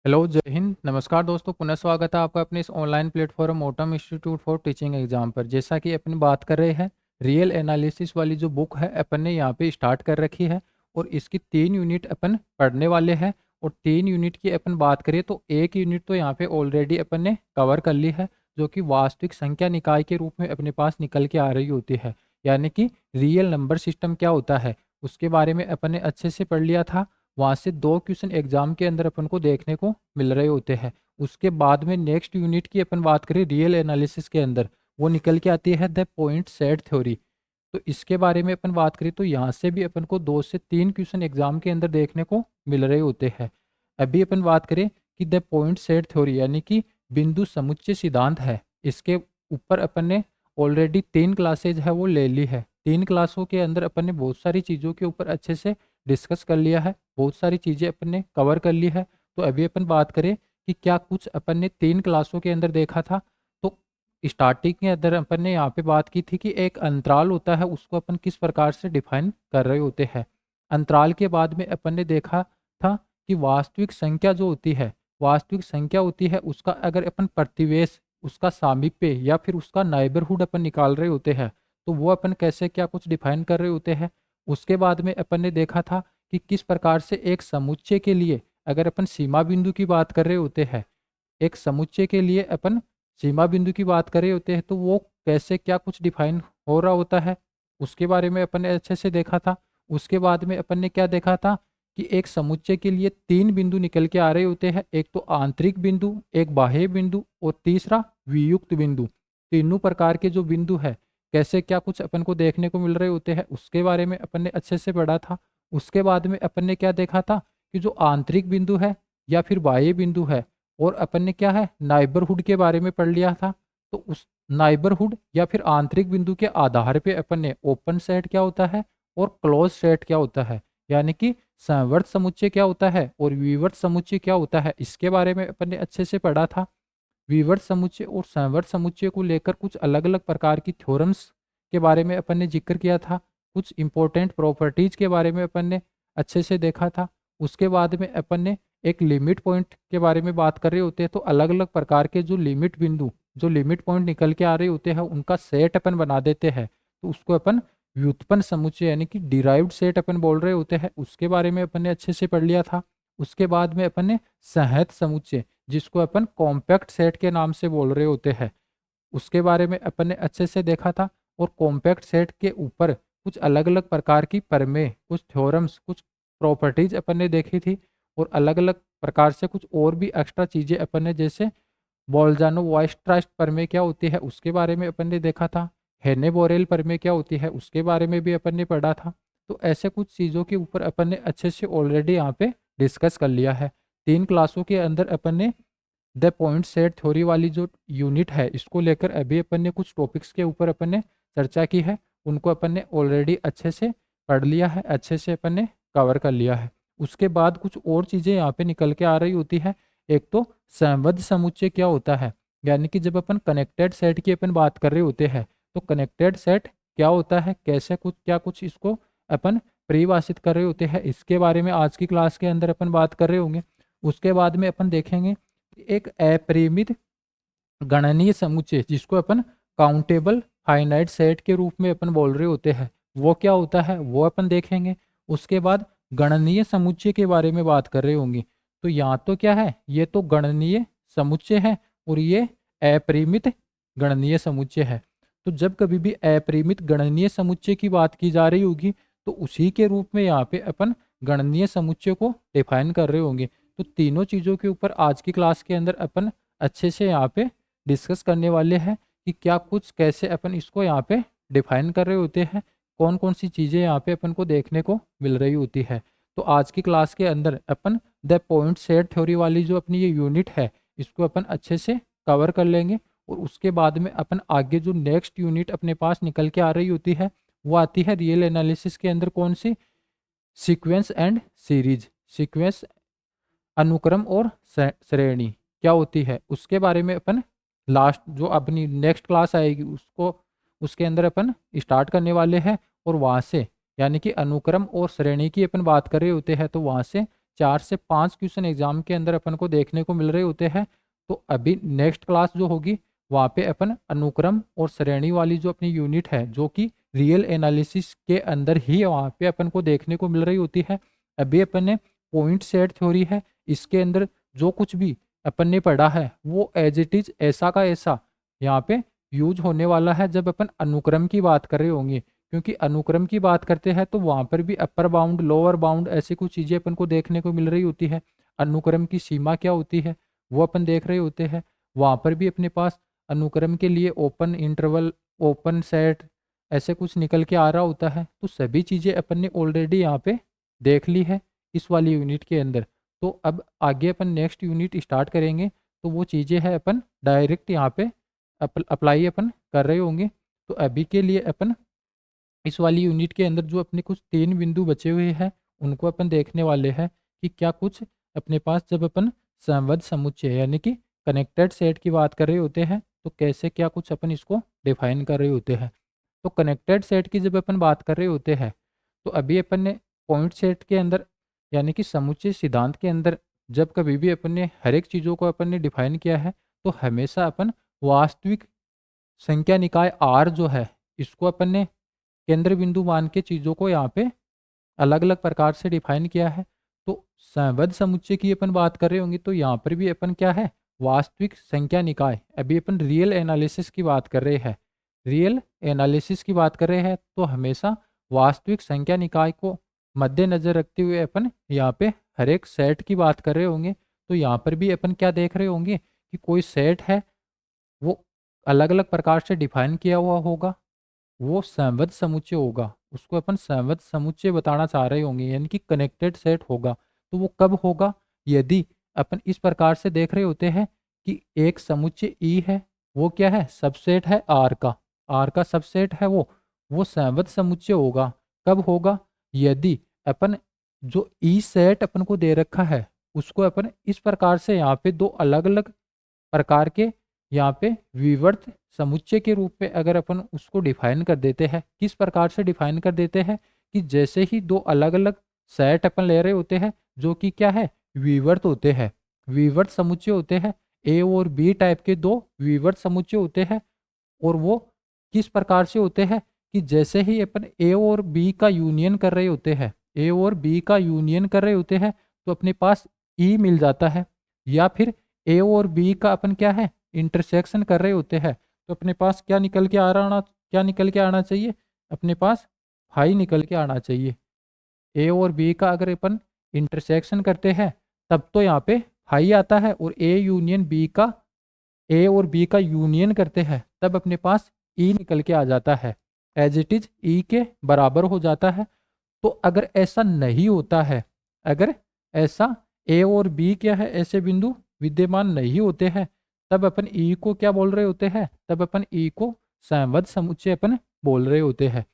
Hello, जय हिंद। नमस्कार दोस्तों, पुनः स्वागत है आपका अपने इस online platform autumn institute for teaching exam पर। जैसा कि अपन बात कर रहे हैं, रियल एनालिसिस वाली जो बुक है अपन ने यहाँ पे स्टार्ट कर रखी है और इसकी 3 यूनिट अपन पढ़ने वाले हैं। और 3 यूनिट की अपन बात करें तो एक यूनिट तो यहाँ पे ऑलरेडी अपन ने कवर कर ली है, जो कि वास्तविक संख्या निकाय के रूप में अपने पास निकल के आ रही होती है, यानी कि रियल नंबर सिस्टम क्या होता है उसके बारे में अपन ने अच्छे से पढ़ लिया था। वहाँ से 2 क्वेश्चन एग्जाम के अंदर अपन को देखने को मिल रहे होते हैं। उसके बाद में नेक्स्ट यूनिट की अपन बात करें रियल एनालिसिस के अंदर, वो निकल के आती है द पॉइंट सेट थ्योरी। तो इसके बारे में अपन बात करें तो यहाँ से भी अपन को 2 से 3 क्वेश्चन एग्जाम के अंदर देखने को मिल रहे होते हैं। अभी अपन बात करें कि द पॉइंट सेट थ्योरी यानी कि बिंदु समुच्चय सिद्धांत है, इसके ऊपर अपन ने ऑलरेडी 3 क्लासेज है वो ले ली है। 3 क्लासों के अंदर अपन ने बहुत सारी चीज़ों के ऊपर अच्छे से डिस्कस कर लिया है, बहुत सारी चीज़ें अपन ने कवर कर ली है। तो अभी अपन बात करें कि क्या कुछ अपन ने 3 क्लासों के अंदर देखा था। तो स्टार्टिंग के अंदर अपन ने यहाँ पे बात की थी कि एक अंतराल होता है, उसको अपन किस प्रकार से डिफाइन कर रहे होते हैं। अंतराल के बाद में अपन ने देखा था कि वास्तविक संख्या जो होती है, वास्तविक संख्या होती है उसका अगर अपन प्रतिवेश, उसका सामीप्य या फिर उसका नाइबरहुड अपन निकाल रहे होते हैं, तो वो अपन कैसे क्या कुछ डिफाइन कर रहे होते हैं। उसके बाद में अपन ने देखा था कि किस प्रकार से एक समुच्चय के लिए अगर अपन सीमा बिंदु की बात कर रहे होते हैं, एक समुच्चय के लिए अपन सीमा बिंदु की बात कर रहे होते हैं, तो वो कैसे क्या कुछ डिफाइन हो रहा होता है, उसके बारे में अपन ने अच्छे से देखा था। उसके बाद में अपन ने क्या देखा था कि एक समुच्चय के लिए 3 बिंदु निकल के आ रहे होते हैं, एक तो आंतरिक बिंदु, एक बाह्य बिंदु और तीसरा वियुक्त बिंदु। तीनों प्रकार के जो बिंदु है कैसे क्या कुछ अपन को देखने को मिल रहे होते हैं, उसके बारे में अपन ने अच्छे से पढ़ा था। उसके बाद में अपन ने क्या देखा था कि जो आंतरिक बिंदु है या फिर बाह्य बिंदु है, और अपन ने क्या है नाइबरहुड के बारे में पढ़ लिया था। तो उस नाइबरहुड या फिर आंतरिक बिंदु के आधार पे अपन ने ओपन सेट क्या होता है और क्लोज सेट क्या होता है, यानी कि संवर्त समुच्चय क्या होता है और विवर्त समुच्चय क्या होता है, इसके बारे में अपन ने अच्छे से पढ़ा था। विवर्त समुच्चय और संवर्त समुच्चय को लेकर कुछ अलग अलग प्रकार की थ्योरम्स के बारे में अपन ने जिक्र किया था। कुछ इंपॉर्टेंट प्रॉपर्टीज के बारे में अपन ने अच्छे से देखा था। उसके बाद में अपन ने एक लिमिट पॉइंट के बारे में बात कर रहे होते हैं, तो अलग अलग प्रकार के जो लिमिट बिंदु, जो लिमिट पॉइंट निकल के आ रहे होते हैं, उनका सेट अपन बना देते हैं, तो उसको अपन व्युत्पन्न समुच्चय यानी कि डिराइव्ड सेट अपन बोल रहे होते हैं। उसके बारे में अपन ने अच्छे से पढ़ लिया था। उसके बाद में अपन ने सहैत समुच्चय, जिसको अपन कॉम्पैक्ट सेट के नाम से बोल रहे होते हैं, उसके बारे में अपन ने अच्छे से देखा था। और कॉम्पैक्ट सेट के ऊपर कुछ अलग अलग प्रकार की प्रमेय, कुछ थ्योरम्स, कुछ प्रॉपर्टीज अपन ने देखी थी। और अलग अलग प्रकार से कुछ और भी एक्स्ट्रा चीज़ें अपन ने, जैसे बोल्जानो वाइस्ट्रास्ट प्रमेय क्या होती है उसके बारे में अपन ने देखा था। हेने बोरेल प्रमेय क्या होती है उसके बारे में भी अपन ने पढ़ा था। तो ऐसे कुछ चीज़ों के ऊपर अपन ने अच्छे से ऑलरेडी यहाँ पे डिस्कस कर लिया है। 3 क्लासों के अंदर अपन ने द पॉइंट सेट थ्योरी वाली जो यूनिट है, इसको लेकर अभी अपन ने कुछ टॉपिक्स के ऊपर अपन ने चर्चा की है, उनको अपन ने ऑलरेडी अच्छे से पढ़ लिया है, अच्छे से अपन ने कवर कर लिया है। उसके बाद कुछ और चीज़ें यहाँ पे निकल के आ रही होती है। एक तो संबद्ध समुच्चय क्या होता है, यानी कि जब अपन कनेक्टेड सेट की अपन बात कर रहे होते हैं, तो कनेक्टेड सेट क्या होता है, कैसे कुछ क्या कुछ इसको अपन परिभाषित कर रहे होते हैं, इसके बारे में आज की क्लास के अंदर अपन बात कर रहे होंगे। उसके बाद में अपन देखेंगे एक अपरिमित गणनीय समुच्चय, जिसको अपन काउंटेबल फाइनाइट सेट के रूप में अपन बोल रहे होते हैं, वो क्या होता है वो अपन देखेंगे। उसके बाद गणनीय समुच्चय के बारे में बात कर रहे होंगे। तो यहाँ तो क्या है, ये तो गणनीय समुच्चय है और ये अपरिमित गणनीय समुच्चय है। तो जब कभी भी अपरिमित गणनीय समुच्चय की बात की जा रही होगी, तो उसी के रूप में यहाँ पे अपन गणनीय समुच्चय को डिफाइन कर रहे होंगे। तो तीनों चीज़ों के ऊपर आज की क्लास के अंदर अपन अच्छे से यहाँ पे डिस्कस करने वाले हैं कि क्या कुछ कैसे अपन इसको यहाँ पे डिफाइन कर रहे होते हैं, कौन कौन सी चीज़ें यहाँ पे अपन को देखने को मिल रही होती है। तो आज की क्लास के अंदर upon the point set theory वाली जो अपनी ये यूनिट है, इसको अपन अच्छे से कवर कर लेंगे। और उसके बाद में अपन आगे जो नेक्स्ट यूनिट अपने पास निकल के आ रही होती है, वो आती है रियल एनालिसिस के अंदर कौन सी, सीक्वेंस एंड सीरीज। सीक्वेंस अनुक्रम और श्रेणी क्या होती है उसके बारे में अपन लास्ट जो अपनी नेक्स्ट क्लास आएगी उसको, उसके अंदर अपन स्टार्ट करने वाले हैं। और वहाँ से यानी कि अनुक्रम और श्रेणी की अपन बात कर रहे होते हैं, तो वहाँ से 4 से 5 क्वेश्चन एग्जाम के अंदर अपन को देखने को मिल रहे होते हैं। तो अभी नेक्स्ट क्लास जो होगी वहाँ पे अपन अनुक्रम और श्रेणी वाली जो अपनी यूनिट है जो कि रियल एनालिसिस के अंदर ही वहाँ पे अपन को देखने को मिल रही होती है। अभी अपन ने पॉइंट सेट थ्योरी है, इसके अंदर जो कुछ भी अपन ने पढ़ा है वो एज इट इज ऐसा का ऐसा यहाँ पे यूज होने वाला है जब अपन अनुक्रम की बात कर रहे होंगे। क्योंकि अनुक्रम की बात करते हैं तो वहाँ पर भी अपर बाउंड लोअर बाउंड ऐसी कुछ चीज़ें अपन को देखने को मिल रही होती है। अनुक्रम की सीमा क्या होती है वो अपन देख रहे होते हैं। वहाँ पर भी अपने पास अनुक्रम के लिए ओपन इंटरवल, ओपन सेट ऐसे कुछ निकल के आ रहा होता है। तो सभी चीज़ें अपन ने ऑलरेडी यहाँ पे देख ली है इस वाली यूनिट के अंदर। तो अब आगे अपन नेक्स्ट यूनिट स्टार्ट करेंगे तो वो चीज़ें हैं अपन डायरेक्ट यहाँ पे अप्लाई अपन कर रहे होंगे। तो अभी के लिए अपन इस वाली यूनिट के अंदर जो अपने कुछ 3 बिंदु बचे हुए हैं उनको अपन देखने वाले हैं कि क्या कुछ अपने पास जब अपन समवद समुच्चय यानी कि कनेक्टेड सेट की बात कर रहे होते हैं तो कैसे क्या कुछ अपन इसको डिफाइन कर रहे होते हैं। तो कनेक्टेड सेट की जब अपन बात कर रहे होते हैं तो अभी अपन ने पॉइंट सेट के अंदर यानी कि समुच्चय सिद्धांत के अंदर जब कभी भी अपन ने हर एक चीज़ों को अपन ने डिफाइन किया है तो हमेशा अपन वास्तविक संख्या निकाय आर जो है इसको अपन ने केंद्र बिंदु मान के चीज़ों को यहाँ पे अलग अलग प्रकार से डिफाइन किया है। तो संबद्ध समुच्चय की अपन बात कर रहे होंगे तो यहाँ पर भी अपन क्या है वास्तविक संख्या निकाय, अभी अपन रियल एनालिसिस की बात कर रहे हैं। रियल एनालिसिस की बात कर रहे हैं तो हमेशा वास्तविक संख्या निकाय को मद्देनजर रखते हुए अपन यहाँ पे हर एक सेट की बात कर रहे होंगे। तो यहाँ पर भी अपन क्या देख रहे होंगे कि कोई सेट है वो अलग अलग प्रकार से डिफाइन किया हुआ होगा, वो संबद्ध समुच्चय होगा, उसको अपन संबद्ध समुच्चय बताना चाह रहे होंगे यानी कि कनेक्टेड सेट होगा। तो वो कब होगा, यदि अपन इस प्रकार से देख रहे होते हैं कि एक समुच्चय ई है वो क्या है सबसेट है आर का सबसेट है वो संबद्ध समुच्चय होगा। कब होगा, यदि अपन जो ई सेट अपन को दे रखा है उसको अपन इस प्रकार से यहाँ पे दो अलग अलग प्रकार के यहाँ पे विवर्त समुच्चय के रूप में अगर अपन उसको डिफाइन कर देते हैं। किस प्रकार से डिफाइन कर देते हैं कि जैसे ही दो अलग अलग सेट अपन ले रहे होते हैं जो कि क्या है विवर्त होते हैं, विवर्त समुच्चय होते हैं, ए और बी टाइप के दो विवर्त समुच्चय होते हैं। और वो किस प्रकार से होते हैं कि जैसे ही अपन ए और बी का यूनियन कर रहे होते हैं, ए और बी का यूनियन कर रहे होते हैं तो अपने पास ई मिल जाता है। या फिर ए और बी का अपन क्या है इंटरसेक्शन कर रहे होते हैं तो अपने पास क्या निकल के क्या निकल के आना चाहिए, अपने पास हाई निकल के आना चाहिए। ए और बी का अगर अपन इंटरसेक्शन करते हैं तब तो यहाँ पे हाई आता है, और ए यूनियन बी का, ए और बी का यूनियन करते हैं तब अपने पास ई निकल के आ जाता है, एज इट इज ई के बराबर हो जाता है। तो अगर ऐसा नहीं होता है, अगर ऐसा ए और बी क्या है ऐसे बिंदु विद्यमान नहीं होते हैं तब अपन ई को क्या बोल रहे होते हैं, तब अपन ई को संबद्ध समुच्चय अपन बोल रहे होते हैं।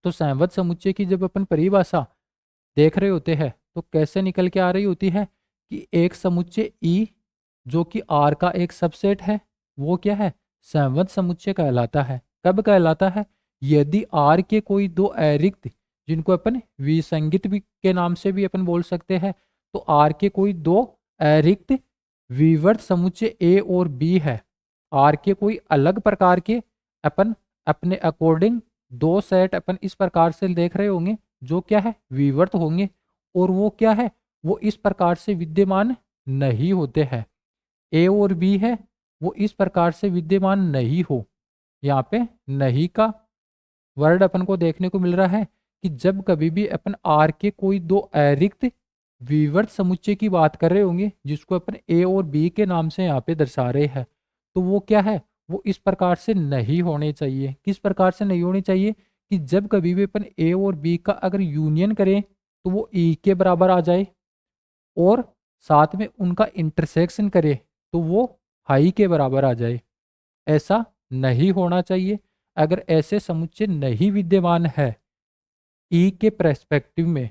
तो संबद्ध समुच्चय की जब अपन परिभाषा देख रहे होते हैं तो कैसे निकल के आ रही होती है कि एक समुच्चय ई जो कि आर का एक सबसेट है वो क्या है संबद्ध समुच्चय कहलाता है। कब कहलाता है, यदि आर के कोई दो अरिक्त जिनको अपन विसंगित भी के नाम से भी अपन बोल सकते हैं, तो आर के कोई दो अरिक्त विवर्त समुच्चय ए और बी है, आर के कोई अलग प्रकार के अपन अपने अकॉर्डिंग दो सेट अपन इस प्रकार से देख रहे होंगे जो क्या है विवर्त होंगे, और वो क्या है वो इस प्रकार से विद्यमान नहीं होते हैं। ए और बी है वो इस प्रकार से विद्यमान नहीं हो, यहाँ पे नहीं का वर्ड अपन को देखने को मिल रहा है कि जब कभी भी अपन आर के कोई दो अरिक्त विवर्त समुच्चय की बात कर रहे होंगे जिसको अपन ए और बी के नाम से यहाँ पे दर्शा रहे हैं तो वो क्या है वो इस प्रकार से नहीं होने चाहिए। किस प्रकार से नहीं होने चाहिए कि जब कभी भी अपन ए और बी का अगर यूनियन करें तो वो ई के बराबर आ जाए, और साथ में उनका इंटरसेक्शन करे तो वो हाई के बराबर आ जाए। ऐसा नहीं होना चाहिए। अगर ऐसे समुच्चय नहीं विद्यमान है ई के पर्सपेक्टिव में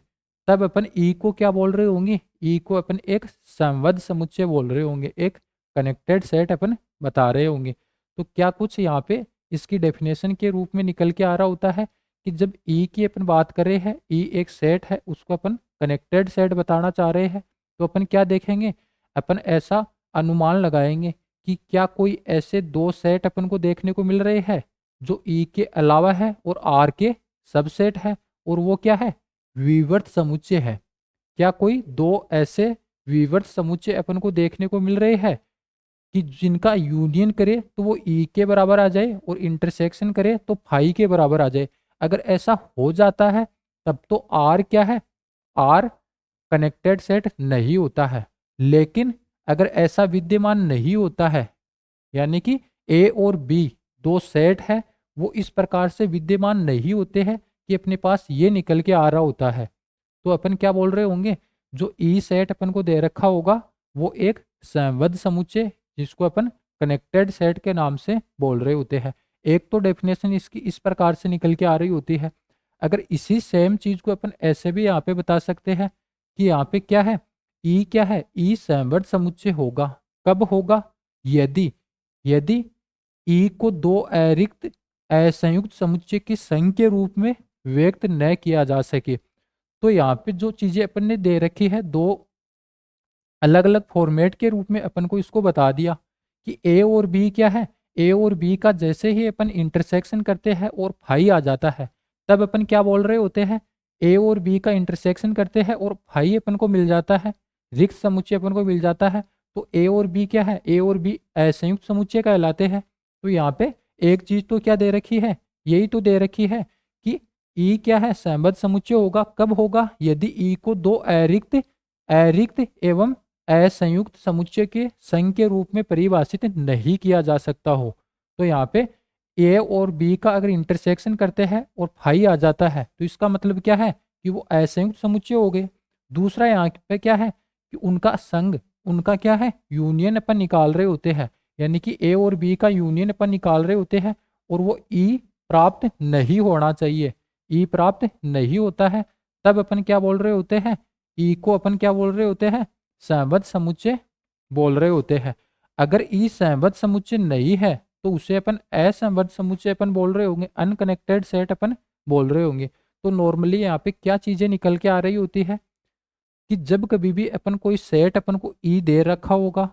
तब अपन ई को क्या बोल रहे होंगे, ई को अपन एक संबद्ध समुच्चय बोल रहे होंगे, एक कनेक्टेड सेट अपन बता रहे होंगे। तो क्या कुछ यहाँ पे इसकी डेफिनेशन के रूप में निकल के आ रहा होता है कि जब ई की अपन बात कर रहे हैं, ई एक सेट है, उसको अपन कनेक्टेड सेट बताना चाह रहे हैं, तो अपन क्या देखेंगे, अपन ऐसा अनुमान लगाएंगे कि क्या कोई ऐसे दो सेट अपन को देखने को मिल रहे हैं जो ई के अलावा है और आर के सबसेट है, और वो क्या है, विवर्त समुच्चय है। क्या कोई दो ऐसे विवर्त समुच्चय अपन को देखने को मिल रहे हैं कि जिनका यूनियन करे तो वो ई के बराबर आ जाए और इंटरसेक्शन करे तो फाई के बराबर आ जाए। अगर ऐसा हो जाता है तब तो आर क्या है, आर कनेक्टेड सेट नहीं होता है। लेकिन अगर ऐसा विद्यमान नहीं होता है, यानी कि ए और बी दो सेट है, वो इस प्रकार से विद्यमान नहीं होते हैं कि अपने पास ये निकल के आ रहा होता है, तो अपन क्या बोल रहे होंगे, जो ई सेट अपन को दे रखा होगा वो एक संबद्ध समुच्चय, जिसको अपन कनेक्टेड सेट के नाम से बोल रहे होते हैं। एक तो डेफिनेशन इसकी इस प्रकार से निकल के आ रही होती है। अगर इसी सेम चीज को अपन ऐसे भी यहाँ पे बता सकते हैं कि यहाँ पे क्या है, ई क्या है, ई संबद्ध समुच्चय होगा। कब होगा, यदि यदि ई को दो अरिक्त असंयुक्त समुच्चय के संघ के रूप में व्यक्त न किया जा सके। तो यहाँ पे जो चीजें अपन ने दे रखी है, दो अलग अलग फॉर्मेट के रूप में अपन को इसको बता दिया कि ए और बी क्या है, ए और बी का जैसे ही अपन इंटरसेक्शन करते हैं और फाई आ जाता है, तब अपन क्या बोल रहे होते हैं, ए और बी का इंटरसेक्शन करते हैं और फाई अपन को मिल जाता है, रिक्त समुच्चय अपन को मिल जाता है। तो ए और बी क्या है, ए और बी असंयुक्त समुच्चय कहलाते हैं। तो यहाँ पे एक चीज तो क्या दे रखी है, यही तो दे रखी है कि ई क्या है, संबद्ध समुच्चय होगा। कब होगा, यदि ई को दो अरिक्त अरिक्त एवं असंयुक्त समुच्चय के संघ के रूप में परिभाषित नहीं किया जा सकता हो। तो यहाँ पे ए और बी का अगर इंटरसेक्शन करते हैं और फाई आ जाता है, तो इसका मतलब क्या है कि वो असंयुक्त समुच्चय हो गए। दूसरा यहाँ पे क्या है कि उनका संघ, उनका क्या है, यूनियन अपन निकाल रहे होते हैं, यानी कि ए और बी का यूनियन अपन निकाल रहे होते हैं, और वो ई प्राप्त नहीं होना चाहिए, ई प्राप्त नहीं होता है। तब अपन क्या बोल रहे होते हैं, ई को अपन क्या बोल रहे होते हैं, संबद्ध समुच्चय बोल रहे होते हैं। अगर ई संबद्ध समुच्चय नहीं है तो उसे अपन असंबद्ध समुच्चय अपन बोल रहे होंगे, अनकनेक्टेड सेट अपन बोल रहे होंगे। तो नॉर्मली यहाँ पे क्या चीजें निकल के आ रही होती है कि जब कभी भी अपन कोई सेट अपन को ई दे रखा होगा,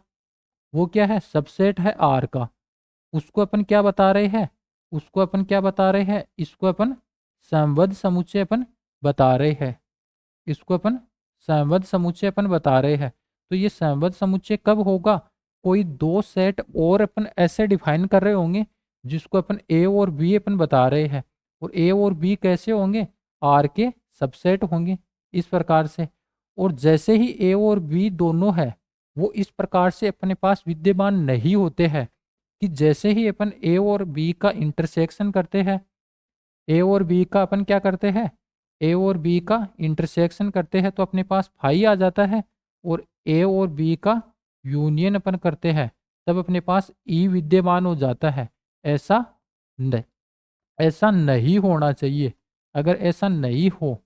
वो क्या है, सबसेट है आर का, उसको अपन क्या बता रहे हैं, उसको अपन क्या बता रहे हैं, इसको अपन संबद्ध समुच्चय अपन बता रहे हैं, इसको अपन संबद्ध समुच्चय अपन बता रहे हैं। तो ये संबद्ध समुच्चय कब होगा, कोई दो सेट और अपन ऐसे डिफाइन कर रहे होंगे जिसको अपन ए और बी अपन बता रहे हैं, और ए और बी कैसे होंगे, आर के सबसेट होंगे इस प्रकार से। और जैसे ही ए और बी दोनों है वो इस प्रकार से अपने पास विद्यमान नहीं होते हैं कि जैसे ही अपन ए और बी का इंटरसेक्शन करते हैं, ए और बी का अपन क्या करते हैं, ए और बी का इंटरसेक्शन करते हैं तो अपने पास फाई आ जाता है, और ए और बी का यूनियन अपन करते हैं तब अपने पास ई विद्यमान हो जाता है। ऐसा नहीं, ऐसा नहीं होना चाहिए। अगर ऐसा नहीं हो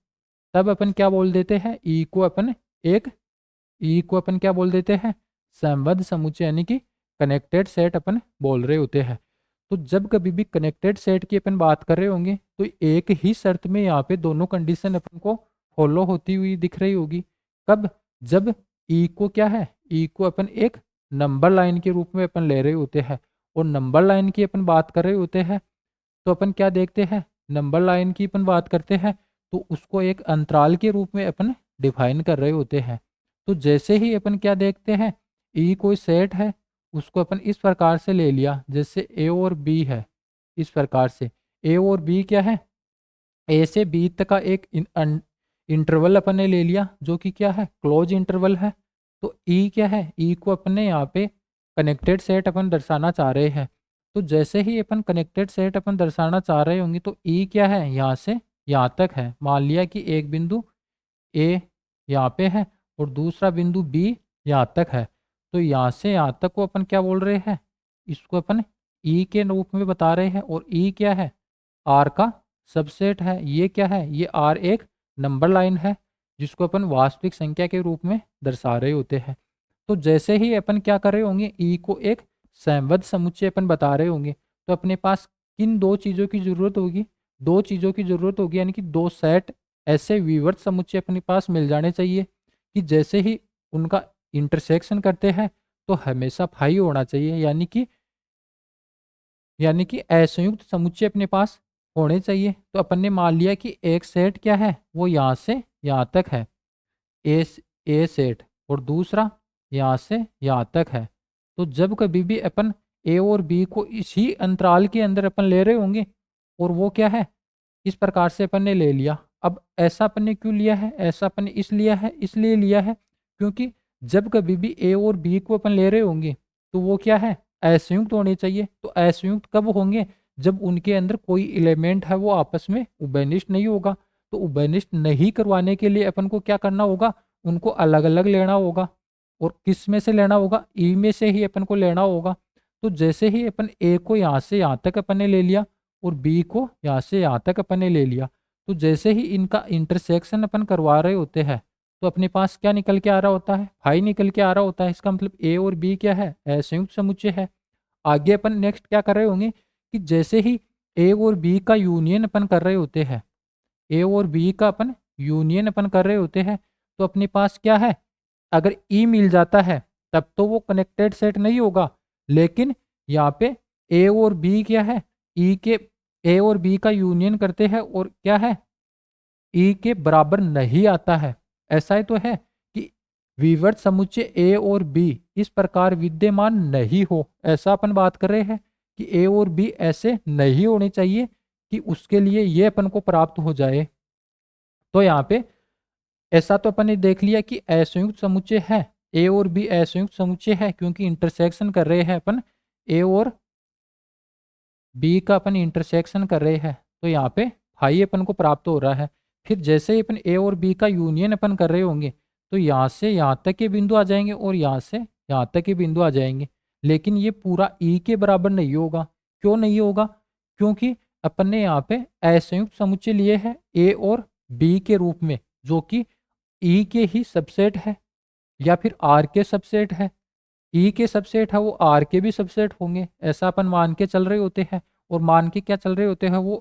तब अपन क्या बोल देते हैं, ई को अपन एक, ई को अपन क्या बोल देते हैं, संबद्ध समुच्चय, यानी कि कनेक्टेड सेट अपन बोल रहे होते हैं। तो जब कभी भी कनेक्टेड सेट की अपन बात कर रहे होंगे तो एक ही शर्त में यहाँ पे दोनों कंडीशन अपन को फॉलो होती हुई दिख रही होगी। कब, जब ई को क्या है, ई को अपन एक नंबर लाइन के रूप में अपन ले रहे होते हैं, और नंबर लाइन की अपन बात कर रहे होते हैं तो अपन क्या देखते हैं, नंबर लाइन की अपन बात करते हैं तो उसको एक अंतराल के रूप में अपन डिफाइन कर रहे होते हैं। तो जैसे ही अपन क्या देखते हैं, ई कोई सेट है, उसको अपन इस प्रकार से ले लिया जैसे ए और बी है, इस प्रकार से ए और बी क्या है, ए से बी तक का एक इंटरवल अपन ने ले लिया जो कि क्या है, क्लोज इंटरवल है। तो ई क्या है, ई को अपन ने यहाँ पे कनेक्टेड सेट अपन दर्शाना चाह रहे हैं। तो जैसे ही अपन कनेक्टेड सेट अपन दर्शाना चाह रहे होंगे तो ई क्या है, यहाँ से यहाँ तक है। मान लिया कि एक बिंदु ए यहाँ पे है और दूसरा बिंदु बी यहाँ तक है, तो यहाँ से यहाँ तक को अपन क्या बोल रहे हैं, इसको अपन ई के रूप में बता रहे हैं। और ई क्या है, आर का सबसेट है। ये क्या है, ये आर एक नंबर लाइन है जिसको अपन वास्तविक संख्या के रूप में दर्शा रहे होते हैं। तो जैसे ही अपन क्या कर रहे होंगे, ई को एक संबद्ध समुच्चय अपन बता रहे होंगे, तो अपने पास किन दो चीज़ों की जरूरत होगी, दो चीज़ों की ज़रूरत होगी, यानी कि दो सेट ऐसे विवर्त समुच्चय अपने पास मिल जाने चाहिए कि जैसे ही उनका इंटरसेक्शन करते हैं तो हमेशा फाई होना चाहिए, यानी कि असंयुक्त समुच्चय अपने पास होने चाहिए। तो अपन ने मान लिया कि एक सेट क्या है, वो यहाँ से यहाँ तक है, ए ए सेट, और दूसरा यहाँ से यहाँ तक है। तो जब कभी भी अपन ए और बी को इसी अंतराल के अंदर अपन ले रहे होंगे, और वो क्या है, इस प्रकार से अपन ने ले लिया। अब ऐसा अपन ने क्यों लिया है, ऐसा अपन ने इसलिए लिया है क्योंकि जब कभी भी ए और बी को अपन ले रहे होंगे तो वो क्या है, असंयुक्त होने चाहिए। तो असंयुक्त कब होंगे, जब उनके अंदर कोई एलिमेंट है वो आपस में उभयनिष्ठ नहीं होगा। तो उभयनिष्ठ नहीं करवाने के लिए अपन को क्या करना होगा, उनको अलग अलग लेना होगा। और किस में से लेना होगा, ई में से ही अपन को लेना होगा। तो जैसे ही अपन ए को यहाँ से यहाँ तक अपन ने ले लिया और बी को यहाँ से यहाँ तक अपन ने ले लिया, तो जैसे ही इनका इंटरसेक्शन अपन करवा रहे होते हैं तो अपने पास क्या निकल के आ रहा होता है, फाई निकल के आ रहा होता है। इसका मतलब ए और बी क्या है, असंयुक्त समुच्चय है। आगे अपन नेक्स्ट क्या कर रहे होंगे कि जैसे ही ए और बी का यूनियन अपन कर रहे होते हैं, ए और बी का अपन यूनियन अपन कर रहे होते हैं, तो अपने पास क्या है, अगर ई मिल जाता है तब तो वो कनेक्टेड सेट नहीं होगा। लेकिन यहाँ पे ए और बी क्या है, ई के ए और बी का यूनियन करते हैं और क्या है, ई के बराबर नहीं आता है। ऐसा ही तो है कि विवर्त समुच्चय ए और बी इस प्रकार विद्यमान नहीं हो, ऐसा अपन बात कर रहे हैं कि ए और बी ऐसे नहीं होने चाहिए कि उसके लिए ये अपन को प्राप्त हो जाए। तो यहाँ पे ऐसा तो अपन ने देख लिया कि असंयुक्त समुच्चय है, ए और बी असंयुक्त समुच्चय है क्योंकि इंटरसेक्शन कर रहे हैं अपन, ए और बी का अपन इंटरसेक्शन कर रहे हैं। तो यहाँ पे फाई अपन को प्राप्त हो रहा है। फिर जैसे ही अपन ए और बी का यूनियन अपन कर रहे होंगे तो यहाँ से यहाँ तक के बिंदु आ जाएंगे और यहाँ से यहाँ तक के बिंदु आ जाएंगे। लेकिन ये पूरा ई के बराबर नहीं होगा। क्यों नहीं होगा, क्योंकि अपन ने यहाँ पे असंयुक्त समुच्चय लिए हैं ए और बी के रूप में, जो कि ई के ही सबसेट है या फिर आर के सबसेट है। ई के सबसेट है वो आर के भी सबसेट होंगे, ऐसा अपन मान के चल रहे होते हैं। और मान के क्या चल रहे होते हैं वो,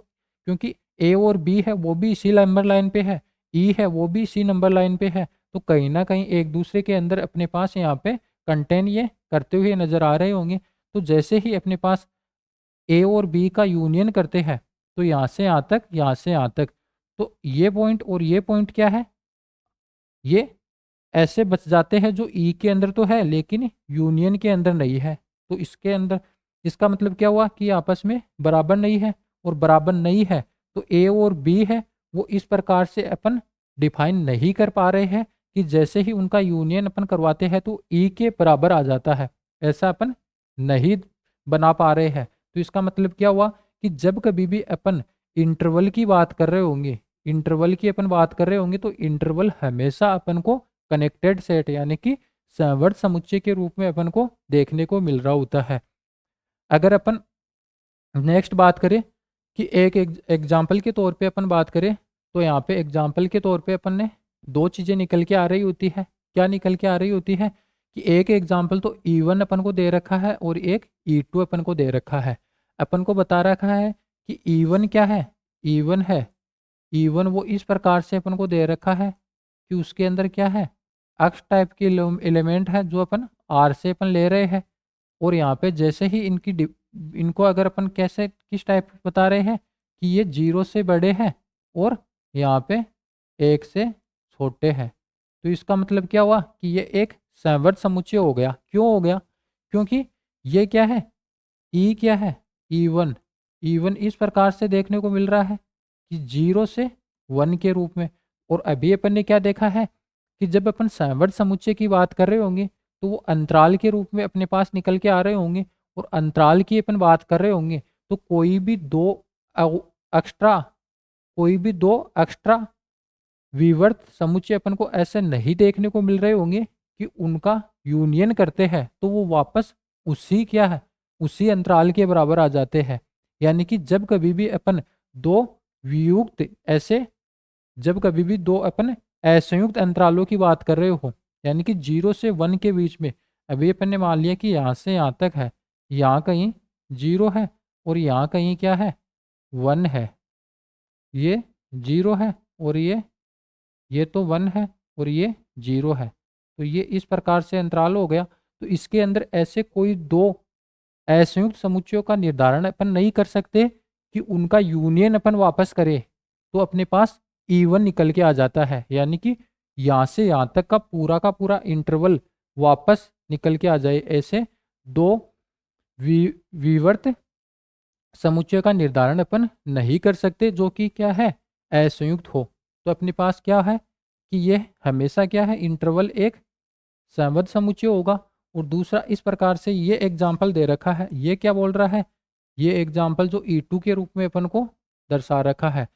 क्योंकि ए और बी है वो भी इसी नंबर लाइन पे है, ई है वो भी इसी नंबर लाइन पे है, तो कहीं ना कहीं एक दूसरे के अंदर अपने पास यहाँ पे कंटेन ये करते हुए नजर आ रहे होंगे। तो जैसे ही अपने पास ए और बी का यूनियन करते हैं तो यहाँ से यहाँ तक, यहाँ से यहाँ तक, तो ये पॉइंट और ये पॉइंट क्या है, ये ऐसे बच जाते हैं जो ई के अंदर तो है लेकिन यूनियन के अंदर नहीं है। तो इसके अंदर इसका मतलब क्या हुआ कि आपस में बराबर नहीं है, और बराबर नहीं है तो ए और बी है वो इस प्रकार से अपन डिफाइन नहीं कर पा रहे हैं कि जैसे ही उनका यूनियन अपन करवाते हैं तो ई के बराबर आ जाता है, ऐसा अपन नहीं बना पा रहे हैं। तो इसका मतलब क्या हुआ कि जब कभी भी अपन इंटरवल की बात कर रहे होंगे, इंटरवल की अपन बात कर रहे होंगे तो इंटरवल हमेशा अपन को कनेक्टेड सेट यानी कि संवर्त समुच्चय के रूप में अपन को देखने को मिल रहा होता है। अगर अपन नेक्स्ट बात करें कि एक एग्जाम्पल के तौर पे अपन बात करें, तो यहाँ पे एग्जाम्पल के तौर पे अपन ने दो चीज़ें निकल के आ रही होती है। क्या निकल के आ रही होती है कि एक एग्जाम्पल तो E1 अपन को दे रखा है और एक E2 अपन को दे रखा है। अपन को बता रखा है कि E1 क्या है, E1 है, E1 वो इस प्रकार से अपन को दे रखा है कि उसके अंदर क्या है, अक्ष टाइप के एलिमेंट है जो अपन आर से अपन ले रहे हैं। और यहाँ पे जैसे ही इनको अगर अपन कैसे किस टाइप बता रहे हैं कि ये 0 से बड़े हैं और यहाँ पे 1 से छोटे हैं। तो इसका मतलब क्या हुआ कि ये एक संवर्त समुच्चय हो गया। क्यों हो गया, क्योंकि ये क्या है, ई क्या है, E1, E1 इस प्रकार से देखने को मिल रहा है कि 0 से 1 के रूप में। और अभी अपन ने क्या देखा है कि जब अपन संवर्त समुच्चय की बात कर रहे होंगे तो वो अंतराल के रूप में अपने पास निकल के आ रहे होंगे। और अंतराल की अपन बात कर रहे होंगे तो एक्स्ट्रा कोई भी दो एक्स्ट्रा विवर्त समुच्चय अपन को ऐसे नहीं देखने को मिल रहे होंगे कि उनका यूनियन करते हैं तो वो वापस उसी क्या है, उसी अंतराल के बराबर आ जाते हैं। यानी कि जब कभी भी अपन दो वियुक्त ऐसे जब कभी भी दो अपन असंयुक्त अंतरालों की बात कर रहे हो, यानी कि 0 से 1 के बीच में, अभी अपन ने मान लिया कि यहाँ से यहाँ तक है, यहाँ कहीं 0 है और यहाँ कहीं क्या है, 1 है। ये 0 है और ये तो 1 है और ये 0 है। तो ये इस प्रकार से अंतराल हो गया। तो इसके अंदर ऐसे कोई दो असंयुक्त समुच्चयों का निर्धारण अपन नहीं कर सकते कि उनका यूनियन अपन वापस करें, तो अपने पास E1 निकल के आ जाता है। यानी कि यहाँ से यहाँ तक का पूरा इंटरवल वापस निकल के आ जाए। ऐसे दो विवर्त समुच्चय का निर्धारण अपन नहीं कर सकते जो कि क्या है, असंयुक्त हो। तो अपने पास क्या है कि ये हमेशा क्या है, इंटरवल एक समबद्ध समुच्चय होगा। और दूसरा इस प्रकार से ये एग्जाम्पल दे रखा है, ये क्या बोल रहा है, ये एग्जाम्पल जो E2 के रूप में अपन को दर्शा रखा है,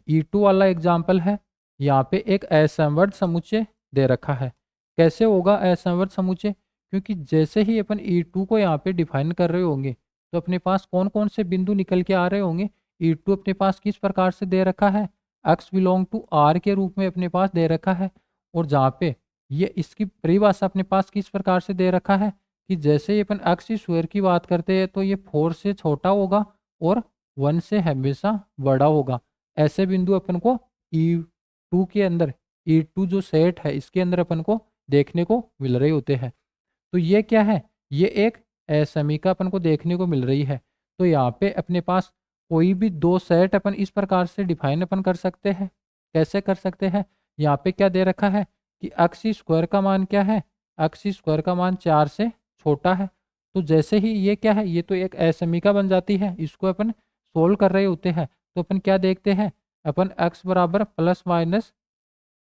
E2 वाला एग्जाम्पल है। यहाँ पे एक असमवर्ध समुच्चय दे रखा है। कैसे होगा असमवर्ध समुच्चय, क्योंकि जैसे ही अपन E2 को यहाँ पे डिफाइन कर रहे होंगे तो अपने पास कौन कौन से बिंदु निकल के आ रहे होंगे। E2 अपने पास किस प्रकार से दे रखा है, x बिलोंग टू r के रूप में अपने पास दे रखा है। और जहाँ पे ये इसकी परिभाषा अपने पास किस प्रकार से दे रखा है कि जैसे ही अपन एक्स स्क्वायर की बात करते हैं तो ये 4 से छोटा होगा और 1 से हमेशा बड़ा होगा। ऐसे बिंदु अपन को E2 के अंदर, E2 जो सेट है इसके अंदर अपन को देखने को मिल रहे होते हैं। तो ये क्या है, ये एक असमीका अपन को देखने को मिल रही है। तो यहाँ पे अपने पास कोई भी दो सेट अपन इस प्रकार से डिफाइन अपन कर सकते हैं। कैसे कर सकते हैं, यहाँ पे क्या दे रखा है कि एक्स स्क्वायर का मान क्या है, एक्स स्क्वायर का मान 4 से छोटा है। तो जैसे ही ये क्या है, ये तो एक असमीका बन जाती है, इसको अपन सोल्व कर रहे होते हैं। तो अपन क्या देखते हैं, अपन x बराबर प्लस माइनस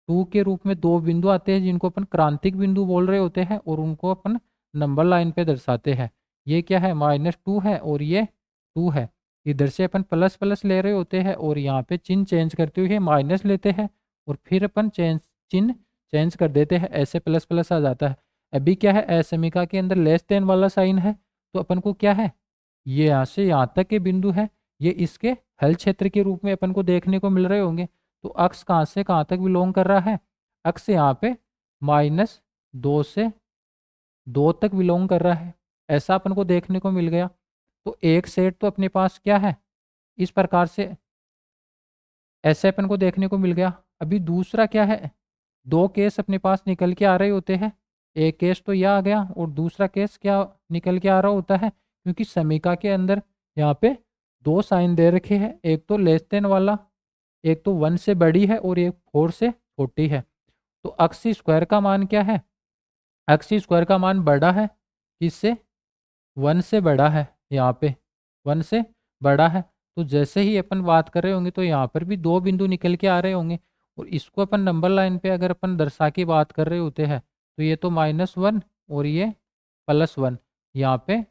2 के रूप में दो बिंदु आते हैं जिनको अपन क्रांतिक बिंदु बोल रहे होते हैं और उनको अपन नंबर लाइन पे दर्शाते हैं। ये क्या है, -2 है और ये 2 है। इधर से अपन प्लस प्लस ले रहे होते हैं और यहाँ पे चिन्ह चेंज करते हुए माइनस लेते हैं और फिर अपन चिन्ह चेंज कर देते हैं, ऐसे प्लस प्लस आ जाता है। अभी क्या है, असमीका के अंदर लेस देन वाला साइन है। तो अपन को क्या है, ये यहाँ से यहाँ तक के बिंदु है, ये इसके हल क्षेत्र के रूप में अपन को देखने को मिल रहे होंगे। तो अक्स कहाँ से कहाँ तक बिलोंग कर रहा है, अक्स यहाँ पे -2 से 2 तक बिलोंग कर रहा है, ऐसा अपन को देखने को मिल गया। तो एक सेट तो अपने पास क्या है, इस प्रकार से ऐसे अपन को देखने को मिल गया। अभी दूसरा क्या है, दो केस अपने पास निकल के आ रहे होते हैं। एक केस तो यह आ गया और दूसरा केस क्या निकल के आ रहा होता है, क्योंकि समीका के अंदर यहाँ पे दो साइन दे रखे हैं, एक तो लेस देन वाला, एक तो 1 से बड़ी है और एक 4 से छोटी है। तो एक्स स्क्वायर का मान क्या है, एक्स स्क्वायर का मान बड़ा है, किससे, 1 से बड़ा है। यहाँ पे 1 से बड़ा है। तो जैसे ही अपन बात कर रहे होंगे तो यहाँ पर भी दो बिंदु निकल के आ रहे होंगे और इसको अपन नंबर लाइन पे अगर अपन दर्शा के बात कर रहे होते हैं तो ये तो -1 और ये +1, यहाँ पे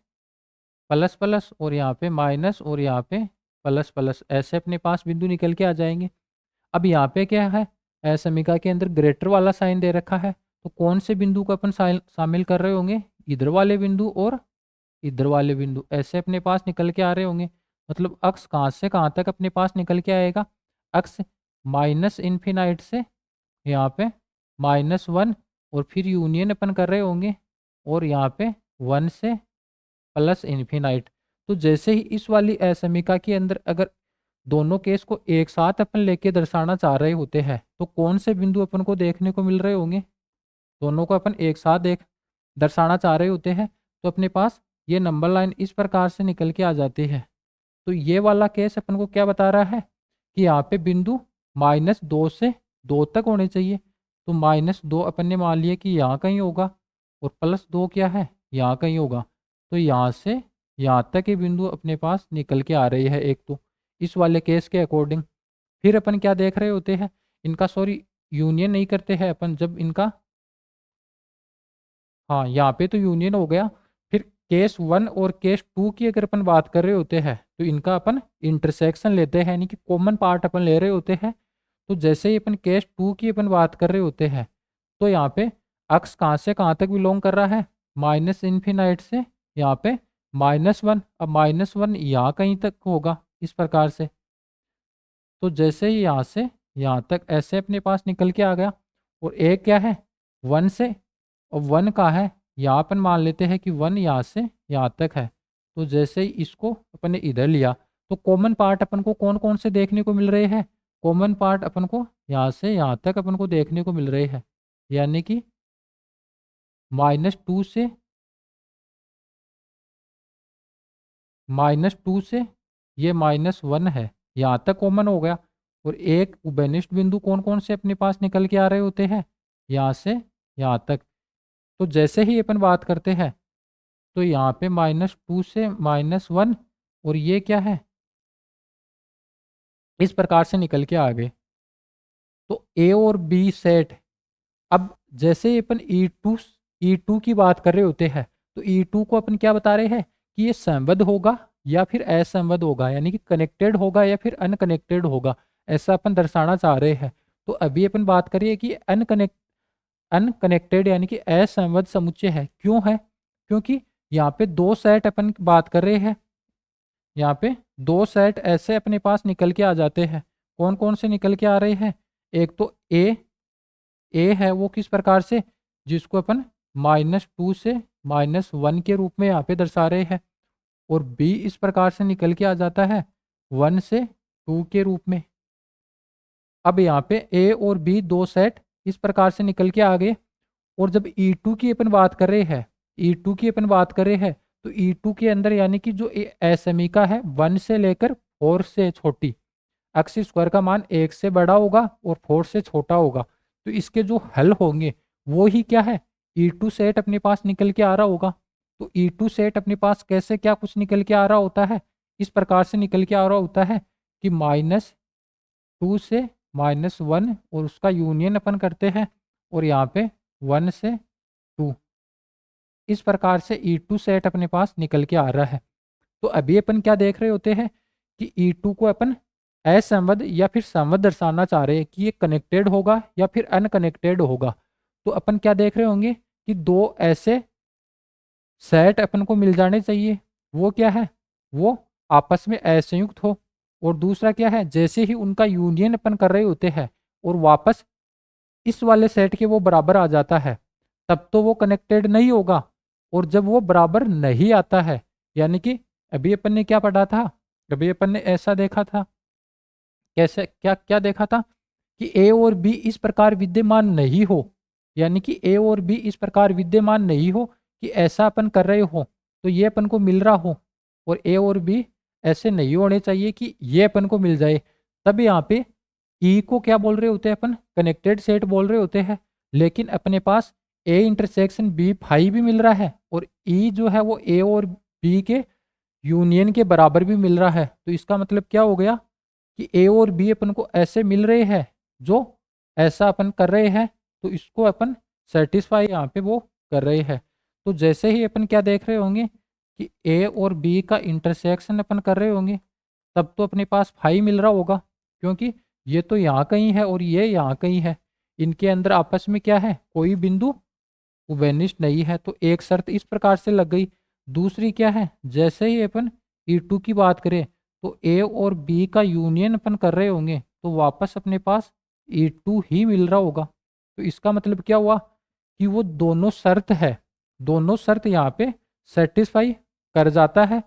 प्लस प्लस और यहाँ पे माइनस और यहाँ पे प्लस प्लस, ऐसे अपने पास बिंदु निकल के आ जाएंगे। अब यहाँ पे क्या है, समीका के अंदर ग्रेटर वाला साइन दे रखा है। तो कौन से बिंदु को अपन शामिल कर रहे होंगे, इधर वाले बिंदु और इधर वाले बिंदु, ऐसे अपने पास निकल के आ रहे होंगे। मतलब अक्स कहाँ से कहाँ तक अपने पास निकल के आएगा, अक्स -इन्फिनाइट से यहाँ पे -1 और फिर यूनियन अपन कर रहे होंगे और यहाँ पे 1 से +इन्फिनाइट। तो जैसे ही इस वाली असमीका के अंदर अगर दोनों केस को एक साथ अपन लेके दर्शाना चाह रहे होते हैं तो कौन से बिंदु अपन को देखने को मिल रहे होंगे, दोनों को अपन एक साथ दर्शाना चाह रहे होते हैं तो अपने पास ये नंबर लाइन इस प्रकार से निकल के आ जाती है। तो ये वाला केस अपन को क्या बता रहा है कि यहाँ पे बिंदु -2 से 2 तक होने चाहिए। तो -2 अपन ने मान लिया कि यहाँ कहीं होगा और +2 क्या है, यहाँ कहीं होगा। तो यहाँ से यहाँ तक ये बिंदु अपने पास निकल के आ रही है एक तो इस वाले केस के अकॉर्डिंग। फिर अपन क्या देख रहे होते हैं, इनका सॉरी यूनियन नहीं करते हैं अपन, जब इनका, हाँ यहाँ पे तो यूनियन हो गया। फिर केस 1 और केस 2 की अगर अपन बात कर रहे होते हैं तो इनका अपन इंटरसेक्शन लेते हैं, यानी कि कॉमन पार्ट अपन ले रहे होते हैं। तो जैसे ही अपन केस 2 की अपन बात कर रहे होते हैं तो यहाँ पे अक्स कहाँ से कहाँ तक बिलोंग कर रहा है, -इन्फिनाइट से यहाँ पे -1। अब -1 यहाँ कहीं तक होगा इस प्रकार से। तो जैसे ही यहाँ से यहाँ तक ऐसे अपने पास निकल के आ गया। और एक क्या है, 1 से, और 1 कहाँ है, यहाँ अपन मान लेते हैं कि 1 यहाँ से यहाँ तक है। तो जैसे ही इसको अपन ने इधर लिया तो कॉमन पार्ट अपन को कौन कौन से देखने को मिल रहे हैं, कॉमन पार्ट अपन को यहाँ से यहाँ तक अपन को देखने को मिल रहे हैं, यानी कि -2 से ये -1 है, यहाँ तक कॉमन हो गया। और एक उभयनिष्ठ बिंदु कौन कौन से अपने पास निकल के आ रहे होते हैं, यहाँ से यहाँ तक। तो जैसे ही अपन बात करते हैं तो यहाँ पे -2 से -1, और ये क्या है, इस प्रकार से निकल के आ गए। तो ए और बी सेट। अब जैसे ही अपन ई टू की बात कर रहे होते हैं, तो ई टू को अपन क्या बता रहे हैं कि ये संबद्ध होगा या फिर असंबद्ध होगा, यानी कि कनेक्टेड होगा या फिर अनकनेक्टेड होगा, ऐसा अपन दर्शाना चाह रहे हैं। तो अभी अपन बात करिए कि अनकनेक्टेड यानी कि असंबद्ध समुच्चय है। क्यों है? क्योंकि यहाँ पे दो सेट अपन बात कर रहे हैं, यहाँ पे दो सेट ऐसे अपने पास निकल के आ जाते हैं। कौन कौन से निकल के आ रहे हैं? एक तो ए है वो किस प्रकार से, जिसको अपन -2 से -1 के रूप में यहाँ पे दर्शा रहे हैं। और बी इस प्रकार से निकल के आ जाता है 1 से 2 के रूप में। अब यहाँ पे ए और बी दो सेट इस प्रकार से निकल के आ गए। और जब ई टू की अपन बात कर रहे हैं, तो ई टू के अंदर यानी कि जो असमीका है 1 से लेकर 4 से छोटी, एक्स स्क्वायर का मान 1 से बड़ा होगा और 4 से छोटा होगा। तो इसके जो हल होंगे वो ही क्या है, ई टू सेट अपने पास निकल के आ रहा होगा। तो ई टू सेट अपने पास कैसे क्या कुछ निकल के आ रहा होता है, इस प्रकार से निकल के आ रहा होता है कि -2 से -1 और उसका यूनियन अपन करते हैं, और यहाँ पे 1 से 2, इस प्रकार से ई टू सेट अपने पास निकल के आ रहा है। तो अभी अपन क्या देख रहे होते हैं कि ई टू को अपन असंबद्ध या फिर संबद्ध दर्शाना चाह रहे हैं कि ये कनेक्टेड होगा या फिर अनकनेक्टेड होगा। तो अपन क्या देख रहे होंगे कि दो ऐसे सेट अपन को मिल जाने चाहिए। वो क्या है, वो आपस में असंयुक्त हो। और दूसरा क्या है, जैसे ही उनका यूनियन अपन कर रहे होते हैं और वापस इस वाले सेट के वो बराबर आ जाता है, तब तो वो कनेक्टेड नहीं होगा। और जब वो बराबर नहीं आता है, यानी कि अभी अपन ने क्या पढ़ा था, अभी अपन ने ऐसा देखा था, कैसे क्या क्या देखा था कि ए और बी इस प्रकार विद्यमान नहीं हो, यानी कि ए और बी इस प्रकार विद्यमान नहीं हो कि ऐसा अपन कर रहे हो तो ये अपन को मिल रहा हो, और ए और बी ऐसे नहीं होने चाहिए कि ये अपन को मिल जाए। तब यहाँ पे ई को क्या बोल रहे होते हैं अपन, कनेक्टेड सेट बोल रहे होते हैं। लेकिन अपने पास ए इंटरसेक्शन बी फाई भी मिल रहा है, और ई जो है वो ए और बी के यूनियन के बराबर भी मिल रहा है। तो इसका मतलब क्या हो गया कि ए और बी अपन को ऐसे मिल रहे हैं जो ऐसा अपन कर रहे हैं, तो इसको अपन सेटिस्फाई यहाँ पे वो कर रहे हैं। तो जैसे ही अपन क्या देख रहे होंगे कि ए और बी का इंटरसेक्शन अपन कर रहे होंगे, तब तो अपने पास फाई मिल रहा होगा, क्योंकि ये तो यहाँ कहीं है और ये यहाँ कहीं है। इनके अंदर आपस में क्या है, कोई बिंदु उभयनिष्ठ नहीं है। तो एक शर्त इस प्रकार से लग गई। दूसरी क्या है, जैसे ही अपन ई टू की बात करें तो ए और बी का यूनियन अपन कर रहे होंगे, तो वापस अपने पास ई टू ही मिल रहा होगा। तो इसका मतलब क्या हुआ कि वो दोनों शर्त है, दोनों शर्त यहाँ पे सेटिस्फाई कर जाता है।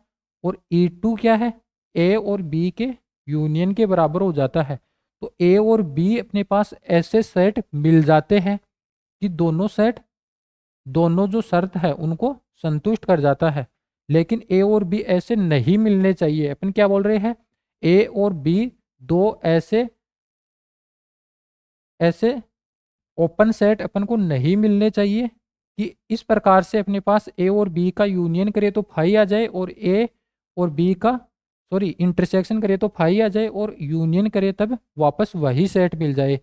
और ई टू क्या है, ए और बी के यूनियन के बराबर हो जाता है। तो ए और बी अपने पास ऐसे सेट मिल जाते हैं कि दोनों जो शर्त है उनको संतुष्ट कर जाता है। लेकिन ए और बी ऐसे नहीं मिलने चाहिए। अपन क्या बोल रहे हैं, ए और बी दो ऐसे ऐसे ओपन सेट अपन को नहीं मिलने चाहिए कि इस प्रकार से अपने पास ए और बी का यूनियन करे तो फाई आ जाए, और ए और बी का इंटरसेक्शन करे तो फाई आ जाए, और यूनियन करे तब वापस वही सेट मिल जाए।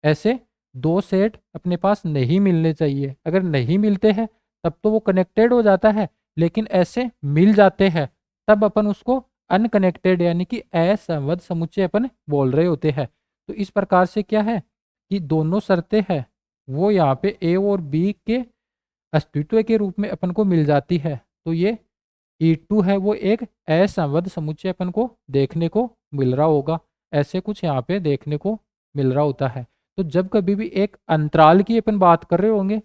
ऐसे दो सेट अपने पास नहीं मिलने चाहिए। अगर नहीं मिलते हैं तब तो वो कनेक्टेड हो जाता है, लेकिन ऐसे मिल जाते हैं तब अपन उसको अनकनेक्टेड यानी कि असंबद्ध समुच्चय अपन बोल रहे होते हैं। तो इस प्रकार से क्या है कि दोनों शर्तें हैं वो यहाँ पे ए और बी के अस्तित्व के रूप में अपन को मिल जाती है। तो ये ई टू है वो एक असंबद्ध समुच्चय अपन को देखने को मिल रहा होगा। ऐसे कुछ यहाँ पे देखने को मिल रहा होता है। तो जब कभी भी एक अंतराल की अपन बात कर रहे होंगे,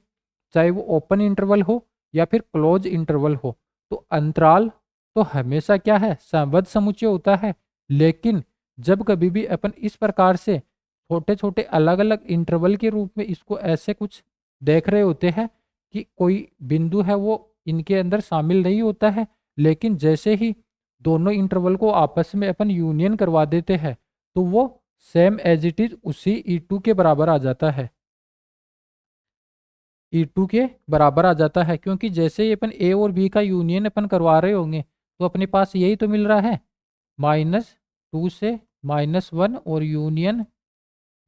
चाहे वो ओपन इंटरवल हो या फिर क्लोज इंटरवल हो, तो अंतराल तो हमेशा क्या है, संबद्ध समुच्चय होता है। लेकिन जब कभी भी अपन इस प्रकार से छोटे छोटे अलग अलग इंटरवल के रूप में इसको ऐसे कुछ देख रहे होते हैं कि कोई बिंदु है वो इनके अंदर शामिल नहीं होता है, लेकिन जैसे ही दोनों इंटरवल को आपस में अपन यूनियन करवा देते हैं तो वो सेम एज इट इज उसी E2 के बराबर आ जाता है, E2 के बराबर आ जाता है। क्योंकि जैसे ही अपन ए और बी का यूनियन अपन करवा रहे होंगे तो अपने पास यही तो मिल रहा है, -2 से -1 और यूनियन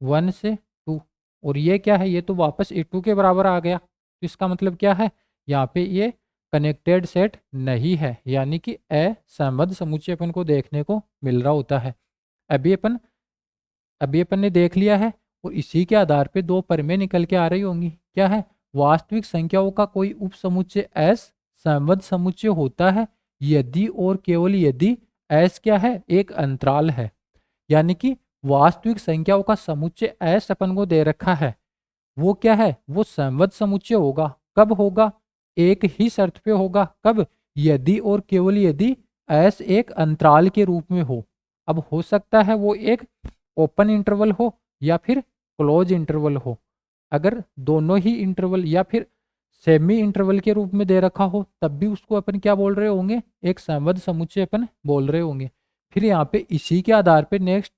1 से 2। और ये क्या है, ये तो वापस E2 के बराबर आ गया। तो इसका मतलब क्या है, यहाँ पे ये कनेक्टेड सेट नहीं है, यानी कि असंबद्ध समुच्चय अपन को देखने को मिल रहा होता है। अभी अपन अभी अपन ने देख लिया है और इसी के आधार पे दो परमें निकल के आ रही होंगी। क्या है, वास्तविक संख्याओं का कोई उपसमुच्चय एस संबद्ध समुच्चय होता है यदि और केवल यदि एस क्या है, एक अंतराल है। यानी कि वास्तविक संख्याओं का समुच्चय एस अपन को दे रखा है, वो क्या है, वो संबद्ध समुच्चय होगा। कब होगा, एक ही शर्त पे होगा। कब, यदि और केवल यदि एस एक अंतराल के रूप में हो। अब हो सकता है वो एक ओपन इंटरवल हो या फिर क्लोज इंटरवल हो। अगर दोनों ही इंटरवल या फिर सेमी इंटरवल के रूप में दे रखा हो तब भी उसको अपन क्या बोल रहे होंगे, एक संबद्ध समुच्चय अपन बोल रहे होंगे। फिर यहाँ पे इसी के आधार पे नेक्स्ट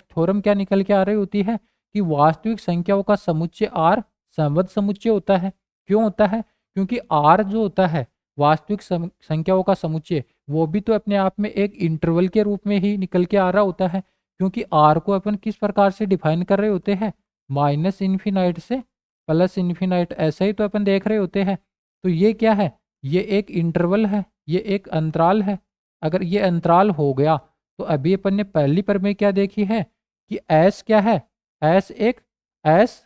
थ्योरम क्या निकल के आ रही होती है कि वास्तविक संख्याओं का समुच्चय आर संबद्ध समुच्चय होता है। क्यों होता है, क्योंकि आर जो होता है वास्तविक संख्याओं का समुच्चय, वो भी तो अपने आप में एक इंटरवल के रूप में ही निकल के आ रहा होता है। क्योंकि आर को अपन किस प्रकार से डिफाइन कर रहे होते हैं, -इन्फिनाइट से +इन्फिनाइट, ऐसा ही तो अपन देख रहे होते हैं। तो ये क्या है, ये एक इंटरवल है, ये एक अंतराल है। अगर ये अंतराल हो गया तो अभी अपन ने पहली प्रमेय क्या देखी है कि एस क्या है, एस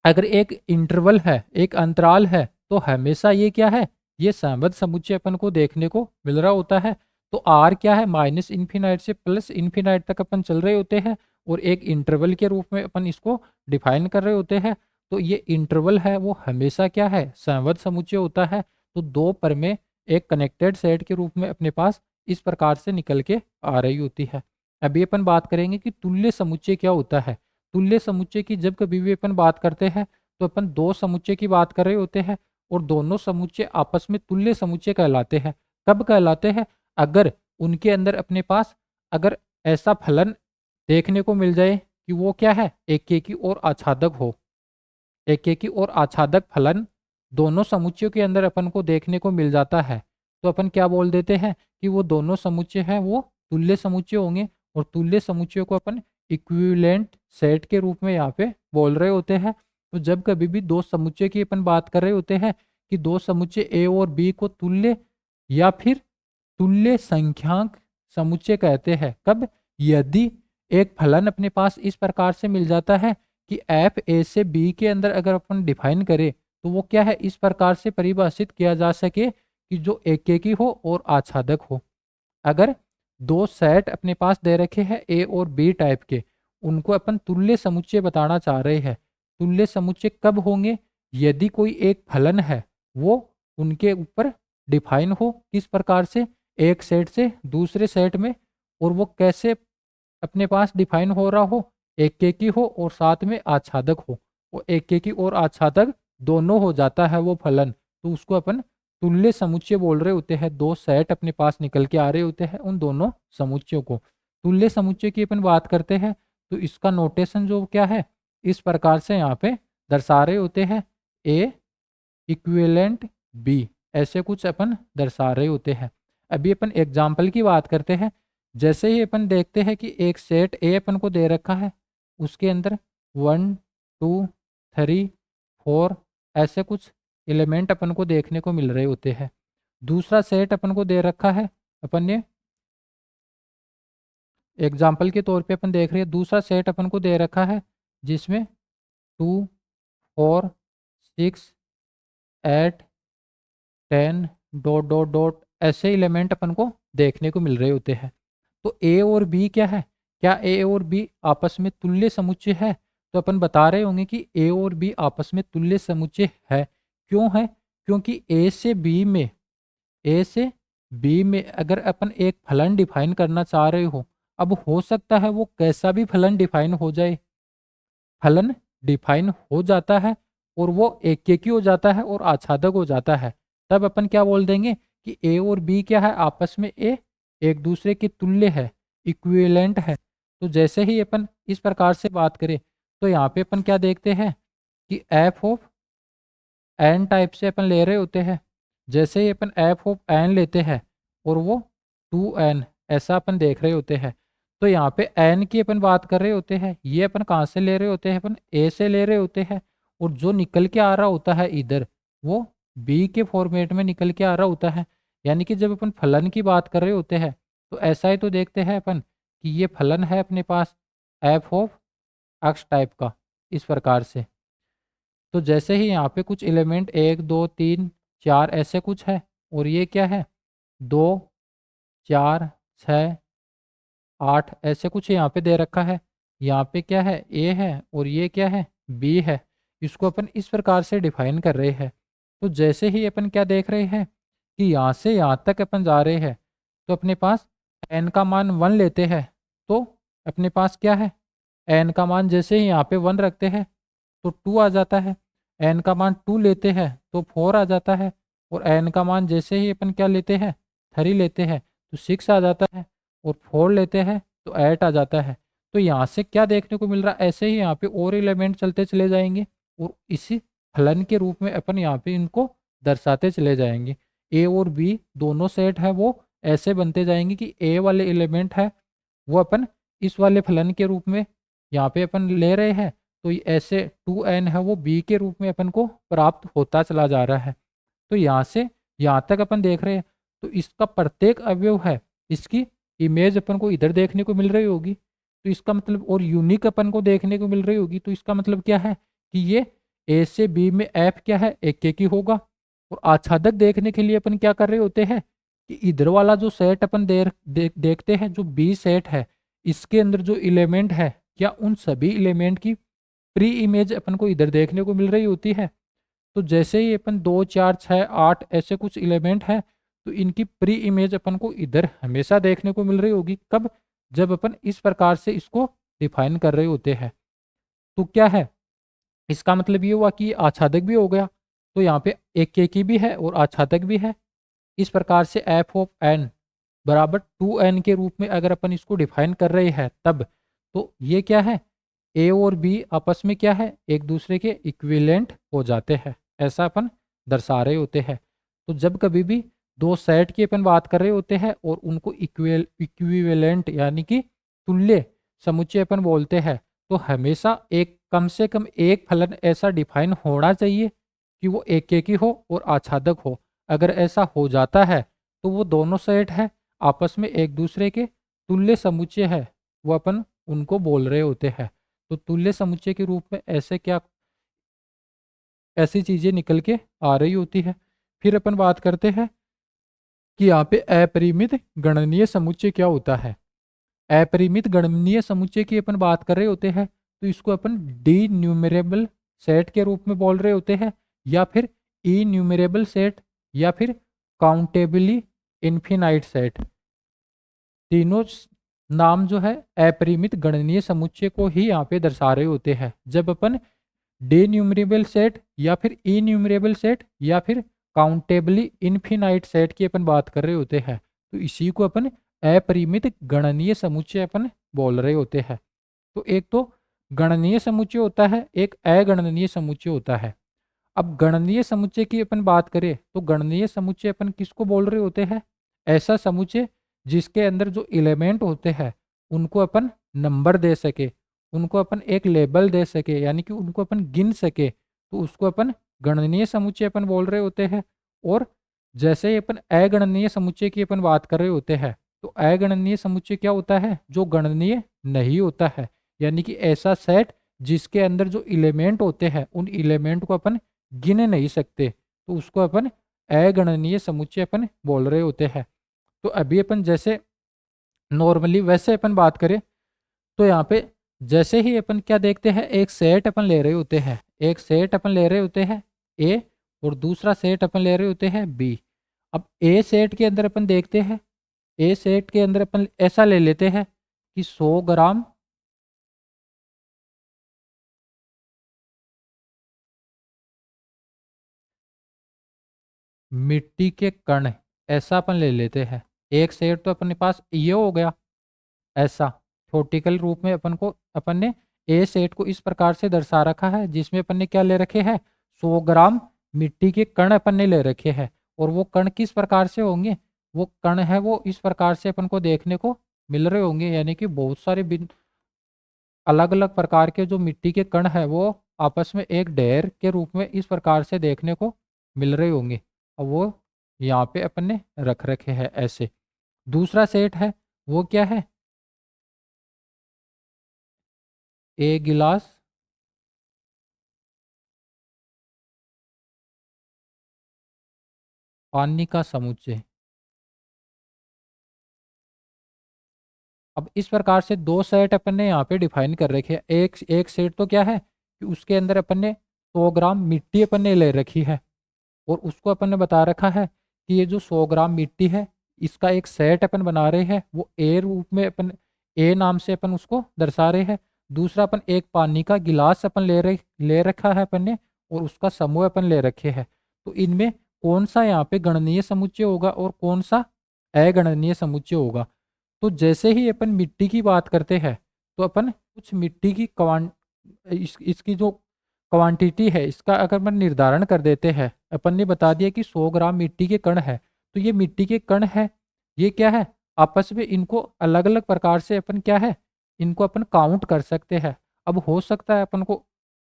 अगर एक इंटरवल है, एक अंतराल है, तो हमेशा ये क्या है, ये संबद्ध समुच्चय अपन को देखने को मिल रहा होता है। तो आर क्या है, -इन्फिनाइट से +इन्फिनाइट तक अपन चल रहे होते हैं और एक इंटरवल के रूप में अपन इसको डिफाइन कर रहे होते हैं। तो ये इंटरवल है वो हमेशा क्या है, संबद्ध समुच्चय होता है। तो दो प्रमेय एक कनेक्टेड सेट के रूप में अपने पास इस प्रकार से निकल के आ रही होती है। अभी अपन बात करेंगे कि तुल्य समुच्चय क्या होता है। तुल्य समुच्चय की जब कभी भी अपन बात करते हैं तो अपन दो समुच्चय की बात कर रहे होते हैं और दोनों समुच्चय आपस में तुल्य समुच्चय कहलाते हैं। कब कहलाते हैं, अगर उनके अंदर अपने पास अगर ऐसा फलन देखने को मिल जाए कि वो क्या है, एकेकी और आच्छादक हो। एकेकी और आच्छादक फलन दोनों समुच्चयों के अंदर अपन को देखने को मिल जाता है तो अपन क्या बोल देते हैं कि वो दोनों समुच्चय हैं वो तुल्य समुच्चय होंगे। और तुल्य समुच्चयों को अपन इक्विवेलेंट सेट के रूप में यहाँ पे बोल रहे होते हैं। तो जब कभी भी दो समुच्चय की अपन बात कर रहे होते हैं कि दो समुच्चय ए और बी को तुल्य या फिर तुल्य संख्यांक समुच्चय कहते हैं। कब, यदि एक फलन अपने पास इस प्रकार से मिल जाता है कि एफ ए से बी के अंदर अगर अपन डिफाइन करें तो वो क्या है, इस प्रकार से परिभाषित किया जा सके कि जो एकेकी हो और आच्छादक हो। अगर दो सेट अपने पास दे रखे हैं ए और बी टाइप के, उनको अपन तुल्य समुच्चय बताना चाह रहे हैं। तुल्य समुच्चय कब होंगे, यदि कोई एक फलन है वो उनके ऊपर डिफाइन हो, किस प्रकार से, एक सेट से दूसरे सेट में, और वो कैसे अपने पास डिफाइन हो रहा हो, एकेकी हो और साथ में आच्छादक हो। वो एकेकी और आच्छादक दोनों हो जाता है वो फलन, तो उसको अपन तुल्य समुच्चय बोल रहे होते हैं। दो सेट अपने पास निकल के आ रहे होते हैं, उन दोनों समुच्चयों को तुल्य समुच्चय की अपन बात करते हैं। तो इसका नोटेशन जो क्या है, इस प्रकार से यहाँ पे दर्शा रहे होते हैं, ए इक्विवेलेंट बी, ऐसे कुछ अपन दर्शा रहे होते हैं। अभी अपन एग्जाम्पल की बात करते हैं। जैसे ही अपन देखते हैं कि एक सेट ए अपन को दे रखा है, उसके अंदर 1 2 3 4 ऐसे कुछ एलिमेंट अपन को देखने को मिल रहे होते हैं। दूसरा सेट अपन को दे रखा है, अपन ने एग्जाम्पल के तौर पे अपन देख रहे हैं, दूसरा सेट अपन को दे रखा है जिसमें 2 4 6 8 10 डॉट डॉट डॉट ऐसे एलिमेंट अपन को देखने को मिल रहे होते हैं। तो ए और बी क्या है, क्या ए और बी आपस में तुल्य समुच्चय है। तो अपन बता रहे होंगे कि ए और बी आपस में तुल्य समुच्चय है। क्यों है, क्योंकि ए से बी में अगर अपन एक फलन डिफाइन करना चाह रहे हो, अब हो सकता है वो कैसा भी फलन डिफाइन हो जाए, फलन डिफाइन हो जाता है और वो एक ही हो जाता है और आच्छादक हो जाता है, तब अपन क्या बोल देंगे कि ए और बी क्या है, आपस में ए एक दूसरे के तुल्य है, इक्विवेलेंट है। तो जैसे ही अपन इस प्रकार से बात करें तो यहाँ पे अपन क्या देखते हैं कि एफ ऑफ एन टाइप से अपन ले रहे होते हैं। जैसे ही अपन एफ ऑफ एन लेते हैं और वो 2n ऐसा अपन देख रहे होते हैं, तो यहाँ पे एन की अपन बात कर रहे होते हैं, ये अपन कहाँ से ले रहे होते हैं, अपन ए से ले रहे होते हैं, और जो निकल के आ रहा होता है इधर वो बी के फॉर्मेट में निकल के आ रहा होता है। यानी कि जब अपन फलन की बात कर रहे होते हैं तो ऐसा ही तो देखते हैं अपन कि ये फलन है अपने पास एफ ऑफ एक्स टाइप का, इस प्रकार से। तो जैसे ही यहाँ पे कुछ एलिमेंट 1 2 3 4 ऐसे कुछ है, और ये क्या है 2 4 6 8 ऐसे कुछ यहाँ पे दे रखा है। यहाँ पे क्या है ए है और ये क्या है बी है। इसको अपन इस प्रकार से डिफाइन कर रहे हैं। तो जैसे ही अपन क्या देख रहे हैं कि यहाँ से यहाँ तक अपन जा रहे हैं, तो अपने पास एन का मान 1 लेते हैं तो अपने पास क्या है, एन का मान जैसे ही यहाँ पे 1 रखते हैं तो 2 आ जाता है, एन का मान 2 लेते हैं तो 4 आ जाता है, और एन का मान जैसे ही अपन क्या लेते हैं 3 लेते हैं तो 6 आ जाता है, और 4 लेते हैं तो 8 आ जाता है। तो यहाँ से क्या देखने को मिल रहा है, ऐसे ही यहाँ पे और एलिमेंट चलते चले जाएंगे और इसी फलन के रूप में अपन यहाँ पे इनको दर्शाते चले जाएंगे। ए और बी दोनों सेट है वो ऐसे बनते जाएंगे कि ए वाले एलिमेंट है वो अपन इस वाले फलन के रूप में यहाँ पे अपन ले रहे हैं, तो ये ऐसे 2n है वो b के रूप में अपन को प्राप्त होता चला जा रहा है। तो यहाँ से यहाँ तक अपन देख रहे हैं, तो इसका प्रत्येक अवयव है इसकी इमेज अपन को इधर देखने को मिल रही होगी, तो इसका मतलब और यूनिक अपन को देखने को मिल रही होगी। तो इसका मतलब क्या है कि ये ए से बी में एफ क्या है एक ही होगा। और आच्छादक देखने के लिए अपन क्या कर रहे होते हैं कि इधर वाला जो सेट अपन देखते हैं जो बी सेट है, इसके अंदर जो इलेमेंट है क्या उन सभी इलेमेंट की प्री इमेज अपन को इधर देखने को मिल रही होती है। तो जैसे ही अपन 2 4 6 8 ऐसे कुछ इलेमेंट हैं, तो इनकी प्री इमेज अपन को इधर हमेशा देखने को मिल रही होगी। कब? जब अपन इस प्रकार से इसको डिफाइन कर रहे होते हैं। तो क्या है इसका मतलब ये हुआ कि ये आच्छादक भी हो गया, तो यहाँ पे एक ही भी है और आच्छादक भी है। इस प्रकार से एफ ऑफ एन बराबर 2n के रूप में अगर अपन इसको डिफाइन कर रहे हैं तब, तो ये क्या है ए और बी आपस में क्या है एक दूसरे के इक्विवेलेंट हो जाते हैं, ऐसा अपन दर्शा रहे होते हैं। तो जब कभी भी दो सेट की अपन बात कर रहे होते हैं और उनको इक्विवेलेंट यानी कि तुल्य समुच्चय अपन बोलते हैं, तो हमेशा एक कम से कम एक फलन ऐसा डिफाइन होना चाहिए कि वो एक ही हो और आच्छादक हो। अगर ऐसा हो जाता है तो वो दोनों सेट है आपस में एक दूसरे के तुल्य समुच्चय है, वो अपन उनको बोल रहे होते हैं। तो तुल्य समुच्चय के रूप में ऐसे क्या ऐसी चीजें निकल के आ रही होती है। फिर अपन बात करते हैं कि यहाँ पे अपरिमित गणनीय समुच्चय क्या होता है। अपरिमित गणनीय समुच्चय की अपन बात कर रहे होते हैं तो इसको अपन डी न्यूमरेबल सेट के रूप में बोल रहे होते हैं, या फिर ई न्यूमरेबल सेट, या फिर काउंटेबली इन्फिनाइट सेट। तीनों नाम जो है अपरिमित गणनीय समुच्चय को ही यहाँ पे दर्शा रहे होते हैं। जब अपन डे न्यूमरेबल सेट या फिर ई न्यूमरेबल सेट या फिर काउंटेबली इन्फिनाइट सेट की अपन बात कर रहे होते हैं, तो इसी को अपन अपरिमित गणनीय समुच्चय अपन बोल रहे होते हैं। तो एक तो गणनीय समुच्चय होता है, एक अगणनीय समुच्चय होता है। अब गणनीय समुच्चय की अपन बात करें तो गणनीय समुच्चय अपन किसको बोल रहे होते हैं, ऐसा समुच्चय जिसके अंदर जो एलिमेंट होते हैं उनको अपन नंबर दे सके, उनको अपन एक लेबल दे सके, यानी कि उनको अपन गिन सके, तो उसको अपन गणनीय समुच्चय अपन बोल रहे होते हैं। और जैसे ही अपन अगणनीय समुच्चय की अपन बात कर रहे होते हैं, तो अगणनीय समुच्चय क्या होता है, जो गणनीय नहीं होता है, यानी कि ऐसा सेट जिसके अंदर जो इलेमेंट होते हैं उन इलेमेंट को अपन गिन नहीं सकते, तो उसको अपन अगणनीय समुच्चय अपन बोल रहे होते हैं। तो अभी अपन जैसे नॉर्मली वैसे अपन बात करें तो यहाँ पे जैसे ही अपन क्या देखते हैं, एक सेट अपन ले रहे होते हैं, एक सेट अपन ले रहे होते हैं ए और दूसरा सेट अपन ले रहे होते हैं बी। अब ए सेट के अंदर अपन देखते हैं, ए सेट के अंदर अपन ऐसा ले लेते हैं कि 100 ग्राम मिट्टी के कण, ऐसा अपन ले लेते हैं। एक सेट तो अपने पास ये हो गया ऐसा, थ्योरेटिकल रूप में अपन ने ए सेट को इस प्रकार से दर्शा रखा है, जिसमें अपन ने क्या ले रखे हैं, 100 ग्राम मिट्टी के कण अपन ने ले रखे हैं। और वो कण किस प्रकार से होंगे, वो कण है वो इस प्रकार से अपन को देखने को मिल रहे होंगे, यानी कि बहुत सारे अलग अलग प्रकार के जो मिट्टी के कण है वो आपस में एक ढेर के रूप में इस प्रकार से देखने को मिल रहे होंगे। और वो यहाँ पे अपन ने रख रखे हैं ऐसे। दूसरा सेट है वो क्या है, एक गिलास पानी का समुच्चय। अब इस प्रकार से दो सेट अपन ने यहाँ पे डिफाइन कर रखे हैं। एक एक सेट तो क्या है कि उसके अंदर अपन ने 100 ग्राम मिट्टी अपन ने ले रखी है, और उसको अपन ने बता रखा है कि ये जो 100 ग्राम मिट्टी है इसका एक सेट अपन बना रहे हैं, वो ए रूप में अपन ए नाम से अपन उसको दर्शा रहे हैं। दूसरा अपन एक पानी का गिलास अपन ले रखा है अपन ने, और उसका समूह अपन ले रखे हैं। तो इनमें कौन सा यहाँ पे गणनीय समुच्चय होगा और कौन सा अगणनीय समुच्चय होगा। तो जैसे ही अपन मिट्टी की बात करते हैं तो अपन कुछ मिट्टी की इसकी जो क्वांटिटी है इसका अगर अपन निर्धारण कर देते हैं। अपन ने बता दिया कि 100 ग्राम मिट्टी के कण है, तो ये मिट्टी के कण है, ये क्या है, आपस में इनको अलग अलग प्रकार से अपन क्या है, इनको अपन काउंट कर सकते हैं। अब हो सकता है अपन को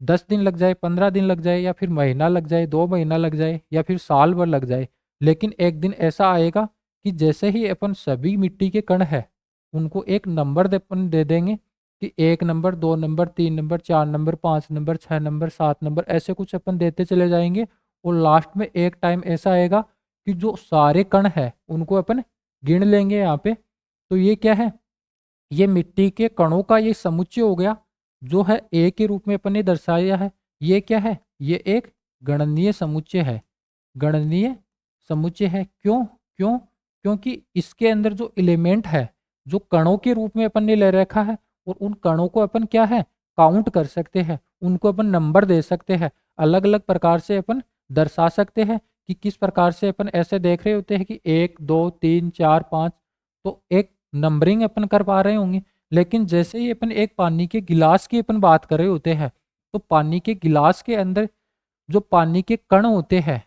10 दिन लग जाए, 15 दिन लग जाए, या फिर महीना लग जाए, 2 महीना लग जाए, या फिर साल भर लग जाए। लेकिन एक दिन ऐसा आएगा कि जैसे ही अपन सभी मिट्टी के कण है उनको एक नंबर अपन दे देंगे कि 1 number, 2 number, 3 number, 4 number, 5 number, 6 number, 7 number, ऐसे कुछ अपन देते चले जाएंगे। और लास्ट में एक टाइम ऐसा आएगा कि जो सारे कण है उनको अपन गिन लेंगे यहाँ पे। तो ये क्या है, ये मिट्टी के कणों का ये समुच्चय हो गया, जो है ए के रूप में अपन ने दर्शाया है। ये क्या है, ये एक गणनीय समुच्चय है, गणनीय समुच्चय है। क्यों क्यों क्योंकि इसके अंदर जो एलिमेंट है जो कणों के रूप में अपन ने ले रखा है, और उन कणों को अपन क्या है, काउंट कर सकते हैं, उनको अपन नंबर दे सकते हैं, अलग अलग प्रकार से अपन दर्शा सकते हैं कि किस प्रकार से अपन ऐसे देख रहे होते हैं कि 1 2 3 4 5, तो एक नंबरिंग अपन कर पा रहे होंगे। लेकिन जैसे ही अपन एक पानी के गिलास की अपन बात कर रहे होते हैं, तो पानी के गिलास के अंदर जो पानी के कण होते हैं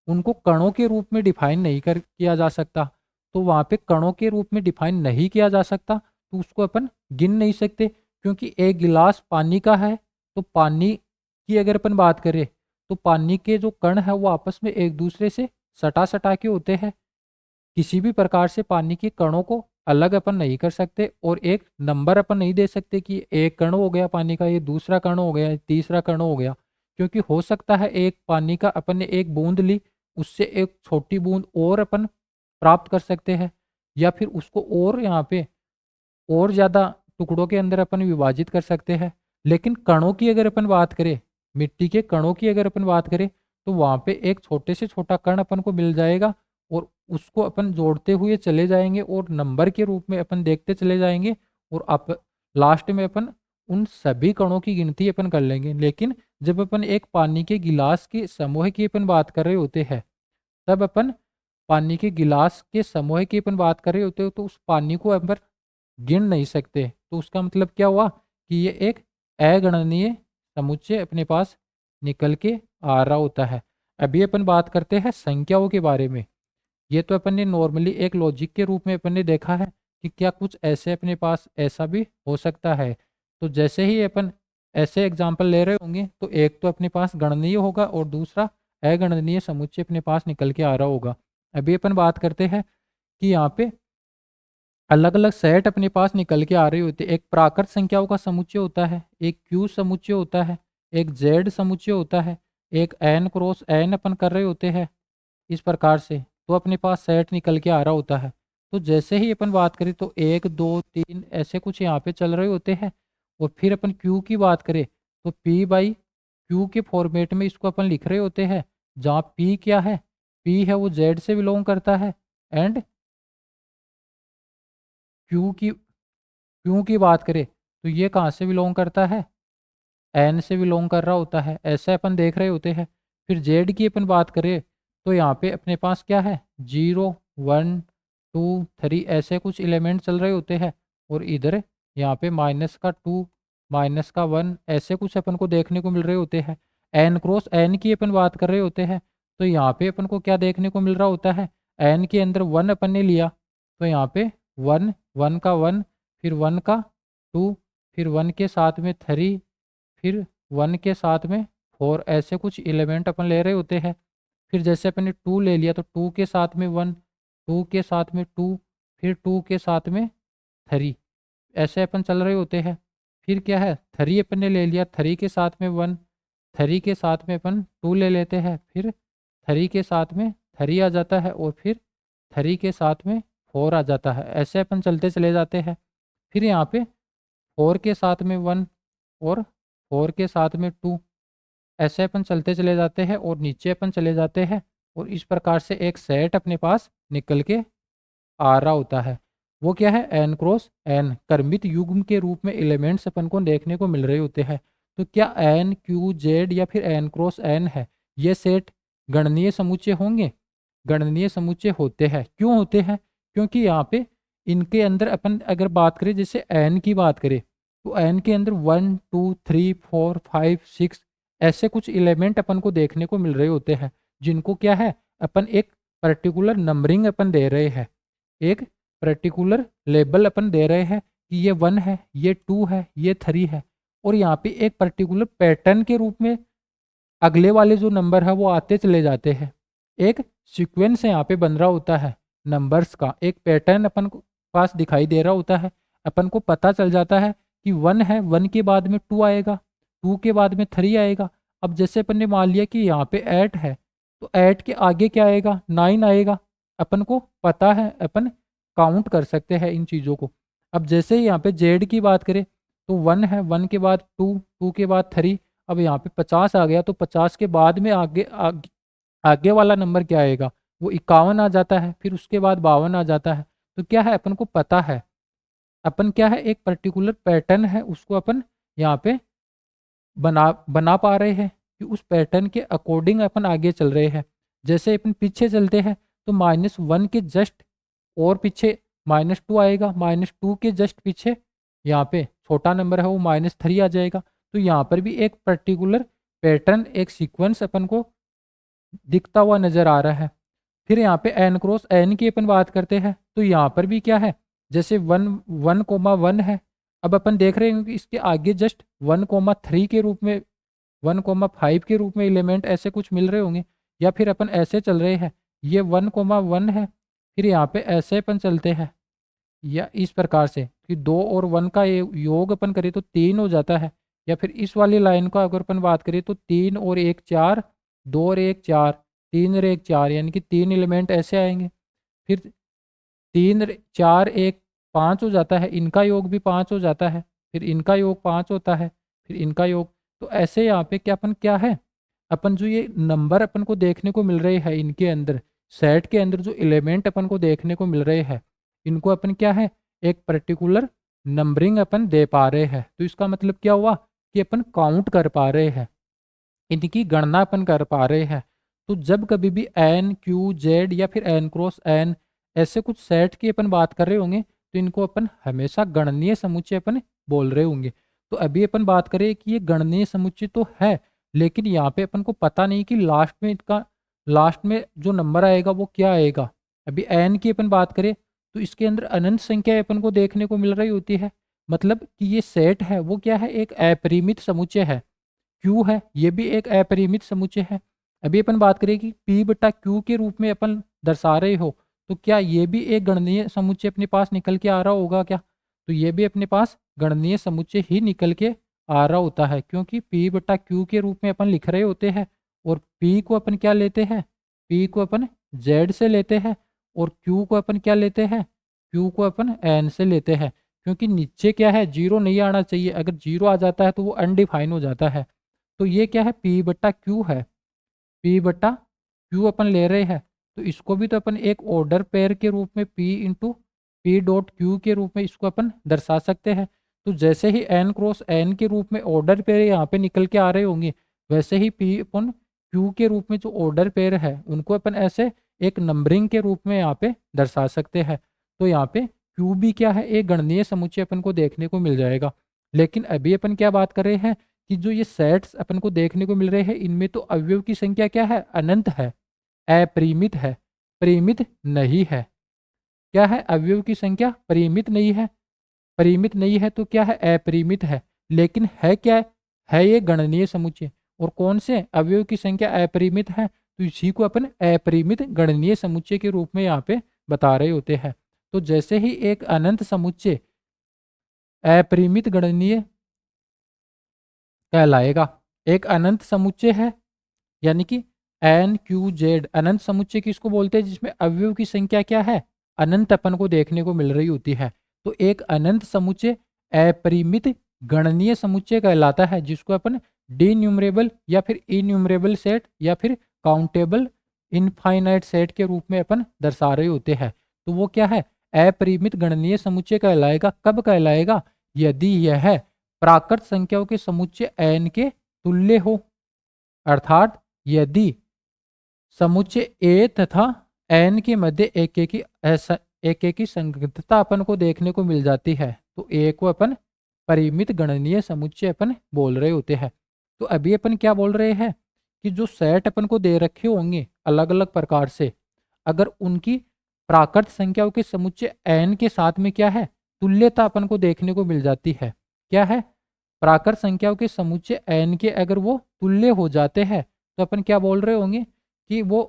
उनको कणों के रूप में डिफाइन नहीं कर किया जा सकता। तो वहाँ पे कणों के रूप में डिफाइन नहीं किया जा सकता, तो उसको अपन गिन नहीं सकते। क्योंकि एक गिलास पानी का है, तो पानी की अगर अपन बात करें तो पानी के जो कण है वो आपस में एक दूसरे से सटा सटा के होते हैं। किसी भी प्रकार से पानी के कणों को अलग अपन नहीं कर सकते, और एक नंबर अपन नहीं दे सकते कि एक कण हो गया पानी का, ये दूसरा कण हो गया, तीसरा कण हो गया। क्योंकि हो सकता है एक पानी का अपन ने एक बूंद ली, उससे एक छोटी बूंद और अपन प्राप्त कर सकते हैं, या फिर उसको और यहाँ पे और ज़्यादा टुकड़ों के अंदर अपन विभाजित कर सकते हैं। लेकिन कणों की अगर अपन बात करें, मिट्टी के कणों की अगर अपन बात करें, तो वहाँ पे एक छोटे से छोटा कण अपन को मिल जाएगा, और उसको अपन जोड़ते हुए चले जाएंगे और नंबर के रूप में अपन देखते चले जाएंगे, और आप लास्ट में अपन उन सभी कणों की गिनती अपन कर लेंगे। लेकिन जब अपन एक पानी के गिलास के समूह की अपन बात कर रहे होते हैं, तब अपन पानी के गिलास के समूह की अपन बात कर रहे होते हो, तो उस पानी को अपन गिन नहीं सकते। तो उसका मतलब क्या हुआ कि ये एक अगणनीय समुच्चय अपने पास निकल के आ रहा होता है। अभी अपन बात करते हैं संख्याओं के बारे में। ये तो अपन ने नॉर्मली एक लॉजिक के रूप में अपन ने देखा है कि क्या कुछ ऐसे अपने पास ऐसा भी हो सकता है। तो जैसे ही अपन ऐसे एग्जाम्पल ले रहे होंगे, तो एक तो अपने पास गणनीय होगा और दूसरा अगणनीय समुच्चय अपने पास निकल के आ रहा होगा। अभी अपन बात करते हैं कि यहाँ पे अलग अलग सेट अपने पास निकल के आ रहे होते हैं। एक प्राकृत संख्याओं का समुच्चय होता है, एक क्यू समुच्चय होता है, एक जेड समुच्चय होता है, एक एन क्रॉस एन अपन कर रहे होते हैं इस प्रकार से, तो अपने पास सेट निकल के आ रहा होता है। तो जैसे ही अपन बात करें तो 1 2 3 ऐसे कुछ यहाँ पे चल रहे होते हैं। और फिर अपन क्यू की बात करें तो पी बाई क्यू के फॉर्मेट में इसको अपन लिख रहे होते हैं, जहाँ पी क्या है, पी है वो जेड से बिलोंग करता है, एंड क्यू की बात करें तो ये कहाँ से बिलोंग करता है, एन से बिलोंग कर रहा होता है, ऐसे अपन देख रहे होते हैं। फिर जेड की अपन बात करें तो यहाँ पे अपने पास क्या है, 0 1 2 3 ऐसे कुछ एलिमेंट चल रहे होते हैं, और इधर यहाँ पे -2 -1 ऐसे कुछ अपन को देखने को मिल रहे होते हैं। एन क्रॉस एन की अपन बात कर रहे होते हैं, तो यहाँ पे अपन को क्या देखने को मिल रहा होता है, एन के अंदर 1 अपन ने लिया, तो यहाँ पे 1 1 का 1, फिर 1 का 2, फिर 1 के साथ में 3, फिर 1 के साथ में 4 ऐसे कुछ एलिमेंट अपन ले रहे होते हैं। फिर जैसे अपन ने 2 ले लिया तो 2 के साथ में 1, 2 के साथ में 2, फिर 2 के साथ में 3 ऐसे अपन चल रहे होते हैं। फिर क्या है, 3 अपन ने ले लिया, 3 के साथ में 1, 3 के साथ में अपन 2 ले लेते हैं, फिर 3 के साथ में 3 आ जाता है, और फिर 3 के साथ में 4 आ जाता है, ऐसे अपन चलते चले जाते हैं। फिर यहाँ पे 4 के साथ में 1 और 4 के साथ में 2 ऐसे अपन चलते चले जाते हैं, और नीचे अपन चले जाते हैं, और इस प्रकार से एक सेट अपने पास निकल के आ रहा होता है। वो क्या है, एन क्रॉस एन क्रमित युग्म के रूप में एलिमेंट्स अपन को देखने को मिल रहे होते हैं। तो क्या एन क्यू जेड या फिर एन क्रॉस एन है, ये सेट गणनीय समुच्चय होंगे? गणनीय समुच्चय होते हैं। क्यों होते हैं? क्योंकि यहाँ पे इनके अंदर अपन अगर बात करें, जैसे एन की बात करें, तो एन के अंदर 1 2 3 4 5 6 ऐसे कुछ एलिमेंट अपन को देखने को मिल रहे होते हैं, जिनको क्या है, अपन एक पर्टिकुलर नंबरिंग अपन दे रहे हैं, एक पर्टिकुलर लेबल अपन दे रहे हैं कि ये 1 है, ये 2 है, ये 3 है, और यहाँ पे एक पर्टिकुलर पैटर्न के रूप में अगले वाले जो नंबर है वो आते चले जाते हैं। एक सीक्वेंस यहाँ पे बन रहा होता है नंबर्स का, एक पैटर्न अपन को पास दिखाई दे रहा होता है। अपन को पता चल जाता है कि 1 है, 1 के बाद में 2 आएगा, 2 के बाद में 3 आएगा। अब जैसे अपन ने मान लिया कि यहाँ पे 8 है, तो 8 के आगे क्या आएगा, 9 आएगा। अपन को पता है, अपन काउंट कर सकते हैं इन चीज़ों को। अब जैसे ही यहाँ पे जेड की बात करें तो 1 है, 1 के बाद 2, 2 के बाद 3, अब यहाँ पे 50 आ गया, तो 50 के बाद में आगे वाला नंबर क्या आएगा, वो 51 आ जाता है, फिर उसके बाद 52 आ जाता है। तो क्या है, अपन को पता है, अपन क्या है, एक पर्टिकुलर पैटर्न है उसको अपन यहाँ पे बना बना पा रहे हैं कि उस पैटर्न के अकॉर्डिंग अपन आगे चल रहे हैं। जैसे अपन पीछे चलते हैं तो -1 के जस्ट और पीछे -2 आएगा, -2 के जस्ट पीछे यहाँ पे छोटा नंबर है वो -3 आ जाएगा। तो यहाँ पर भी एक पर्टिकुलर पैटर्न, एक सीक्वेंस अपन को दिखता हुआ नजर आ रहा है। फिर यहाँ पे एन क्रॉस एन की अपन बात करते हैं, तो यहाँ पर भी क्या है, जैसे 1 1 है, अब अपन देख रहे हैं कि इसके आगे जस्ट 1 3 के रूप में, 1 5 के रूप में एलिमेंट ऐसे कुछ मिल रहे होंगे, या फिर अपन ऐसे चल रहे हैं, ये 1 1 है, फिर यहाँ पे ऐसे अपन चलते हैं, या इस प्रकार से कि 2 और 1 का योग अपन करें तो 3 हो जाता है, या फिर इस वाली लाइन का अगर अपन बात करें तो 3 और 1 4, 2 और 1 4, 3 और 1 4, यानी कि 3 एलिमेंट ऐसे आएंगे। फिर 3 4 1 5 हो जाता है, इनका योग भी 5 हो जाता है, फिर इनका योग 5 होता है, फिर इनका योग। तो ऐसे यहाँ पे क्या अपन क्या है, अपन जो ये नंबर अपन को देखने को मिल रहे हैं, इनके अंदर सेट के अंदर जो एलिमेंट अपन को देखने को मिल रहे हैं, इनको अपन क्या है, एक पर्टिकुलर नंबरिंग अपन दे पा रहे हैं। तो इसका मतलब क्या हुआ कि अपन काउंट कर पा रहे हैं, इनकी गणना अपन कर पा रहे हैं। तो जब कभी भी एन क्यू जेड या फिर एन क्रॉस एन ऐसे कुछ सेट की अपन बात कर रहे होंगे, तो इनको अपन हमेशा गणनीय समुच्चय अपन बोल रहे होंगे। तो अभी अपन बात करें कि ये गणनीय समुच्चय तो है, लेकिन यहाँ पे अपन को पता नहीं कि लास्ट में जो नंबर आएगा वो क्या आएगा। अभी एन की अपन बात करें तो इसके अंदर अनंत संख्या अपन को देखने को मिल रही होती है, मतलब कि ये सेट है वो क्या है, एक अपरिमित समुच्चय है। क्यू है, ये भी एक अपरिमित समुच्चय है। अभी अपन बात करें कि पी बटा क्यू के रूप में अपन दर्शा रहे हो, तो क्या ये भी एक गणनीय समुच्चय अपने पास निकल के आ रहा होगा क्या? तो ये भी अपने पास गणनीय समुच्चय ही निकल के आ रहा होता है, क्योंकि पी बटा क्यू के रूप में अपन लिख रहे होते हैं, और पी को अपन क्या लेते हैं, पी को अपन जेड से लेते हैं, और क्यू को अपन क्या लेते हैं, क्यू को अपन एन से लेते हैं। क्योंकि नीचे क्या है, जीरो नहीं आना चाहिए, अगर जीरो आ जाता है तो वो अनडिफाइन हो जाता है। तो ये क्या है, पी बटा क्यू है, पी बटा क्यू अपन ले रहे हैं। तो इसको भी तो अपन एक ऑर्डर पेयर के रूप में P into P dot Q के रूप में इसको अपन दर्शा सकते हैं। तो जैसे ही एन क्रॉस एन के रूप में ऑर्डर पेयर यहाँ पे निकल के आ रहे होंगे, वैसे ही पी अपन क्यू के रूप में जो ऑर्डर पेयर है उनको अपन ऐसे एक नंबरिंग के रूप में यहाँ पे दर्शा सकते हैं। तो यहाँ पे क्यू भी क्या है, एक गणनीय समुच्चय अपन को देखने को मिल जाएगा। लेकिन अभी अपन क्या बात कर रहे हैं कि जो ये सेट्स अपन को देखने को मिल रहे हैं इनमें तो अवयव की संख्या क्या है, अनंत है, अपरिमित है, परिमित नहीं है। क्या है, अवयव की संख्या परिमित नहीं है, परिमित नहीं है तो क्या है, अपरिमित है। लेकिन है क्या है ये गणनीय समुच्चय। और कौन से अवयव की संख्या अपरिमित है, तो इसी को अपन अपरिमित गणनीय समुच्चय के रूप में यहाँ पे बता रहे होते हैं। तो जैसे ही एक अनंत समुच्चय अपरिमित गणनीय कहलाएगा। एक अनंत समुच्चय है यानी कि एन क्यू जेड अनंत समुच्चय किसको बोलते हैं, जिसमें अवयव की संख्या क्या है, अनंत अपन को देखने को मिल रही होती है। तो एक अनंत समुच्चय अपरिमित गणनीय समुच्चय कहलाता है, जिसको अपन डी न्यूमरेबल या फिर इन्यूमरेबल सेट या फिर काउंटेबल इनफाइनाइट सेट के रूप में अपन दर्शा रहे होते हैं। तो वो क्या है, अपरिमित गणनीय समुच्चय कहलाएगा। कब कहलाएगा, यदि यह प्राकृत संख्याओं के समुच्चय n के तुल्य हो, अर्थात यदि समुच्चय a तथा n के मध्य एक की संगतता अपन को देखने को मिल जाती है, तो a को अपन परिमित गणनीय समुच्चय अपन बोल रहे होते हैं। तो अभी अपन क्या बोल रहे हैं कि जो सेट अपन को दे रखे होंगे अलग अलग प्रकार से, अगर उनकी प्राकृत संख्याओं के समुच्चय n के साथ में क्या है, तुल्यता अपन को देखने को मिल जाती है। क्या है, प्राकृत संख्याओं के समुच्चय n के अगर वो तुल्य हो जाते हैं तो अपन क्या बोल रहे होंगे कि वो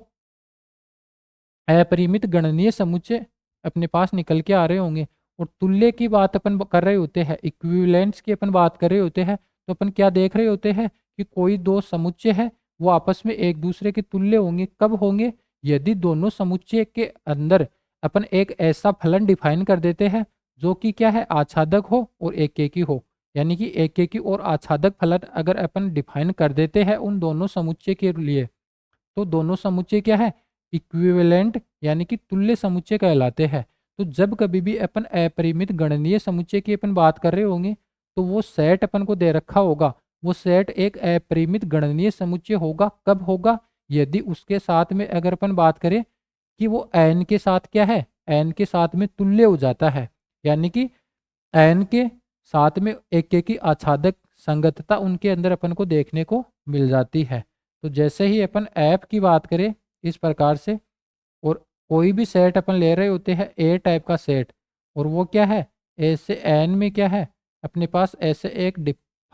अपरिमित गणनीय समुच्चय अपने पास निकल के आ रहे होंगे। और तुल्य की बात अपन कर रहे होते हैं, इक्विवेलेंट्स की अपन बात कर रहे होते हैं, तो अपन क्या देख रहे होते हैं कि कोई दो समुच्चय है वो आपस में एक दूसरे के तुल्य होंगे। कब होंगे, यदि दोनों समुच्चय के अंदर अपन एक ऐसा फलन डिफाइन कर देते हैं जो कि क्या है, आच्छादक हो और एकेकी हो। यानी कि एकेकी और आच्छादक फलन अगर अपन डिफाइन कर देते हैं उन दोनों समुच्चय के लिए, तो दोनों समुच्चय क्या है, इक्विवेलेंट यानी कि तुल्य समुच्चय कहलाते हैं। तो जब कभी भी अपन अपरिमित गणनीय समुच्चय की अपन बात कर रहे होंगे तो वो सेट अपन को दे रखा होगा, वो सेट एक अपरिमित गणनीय समुच्चय होगा। कब होगा, यदि उसके साथ में अगर अपन बात करें कि वो n के साथ क्या है, n के साथ में तुल्य हो जाता है। यानी कि n के साथ में एक की आच्छादक संगतता उनके अंदर अपन को देखने को मिल जाती है। तो जैसे ही अपन ऐप की बात करें इस प्रकार से, और कोई भी सेट अपन ले रहे होते हैं ए टाइप का सेट, और वो क्या है, ए से एन में क्या है, अपने पास ऐसे एक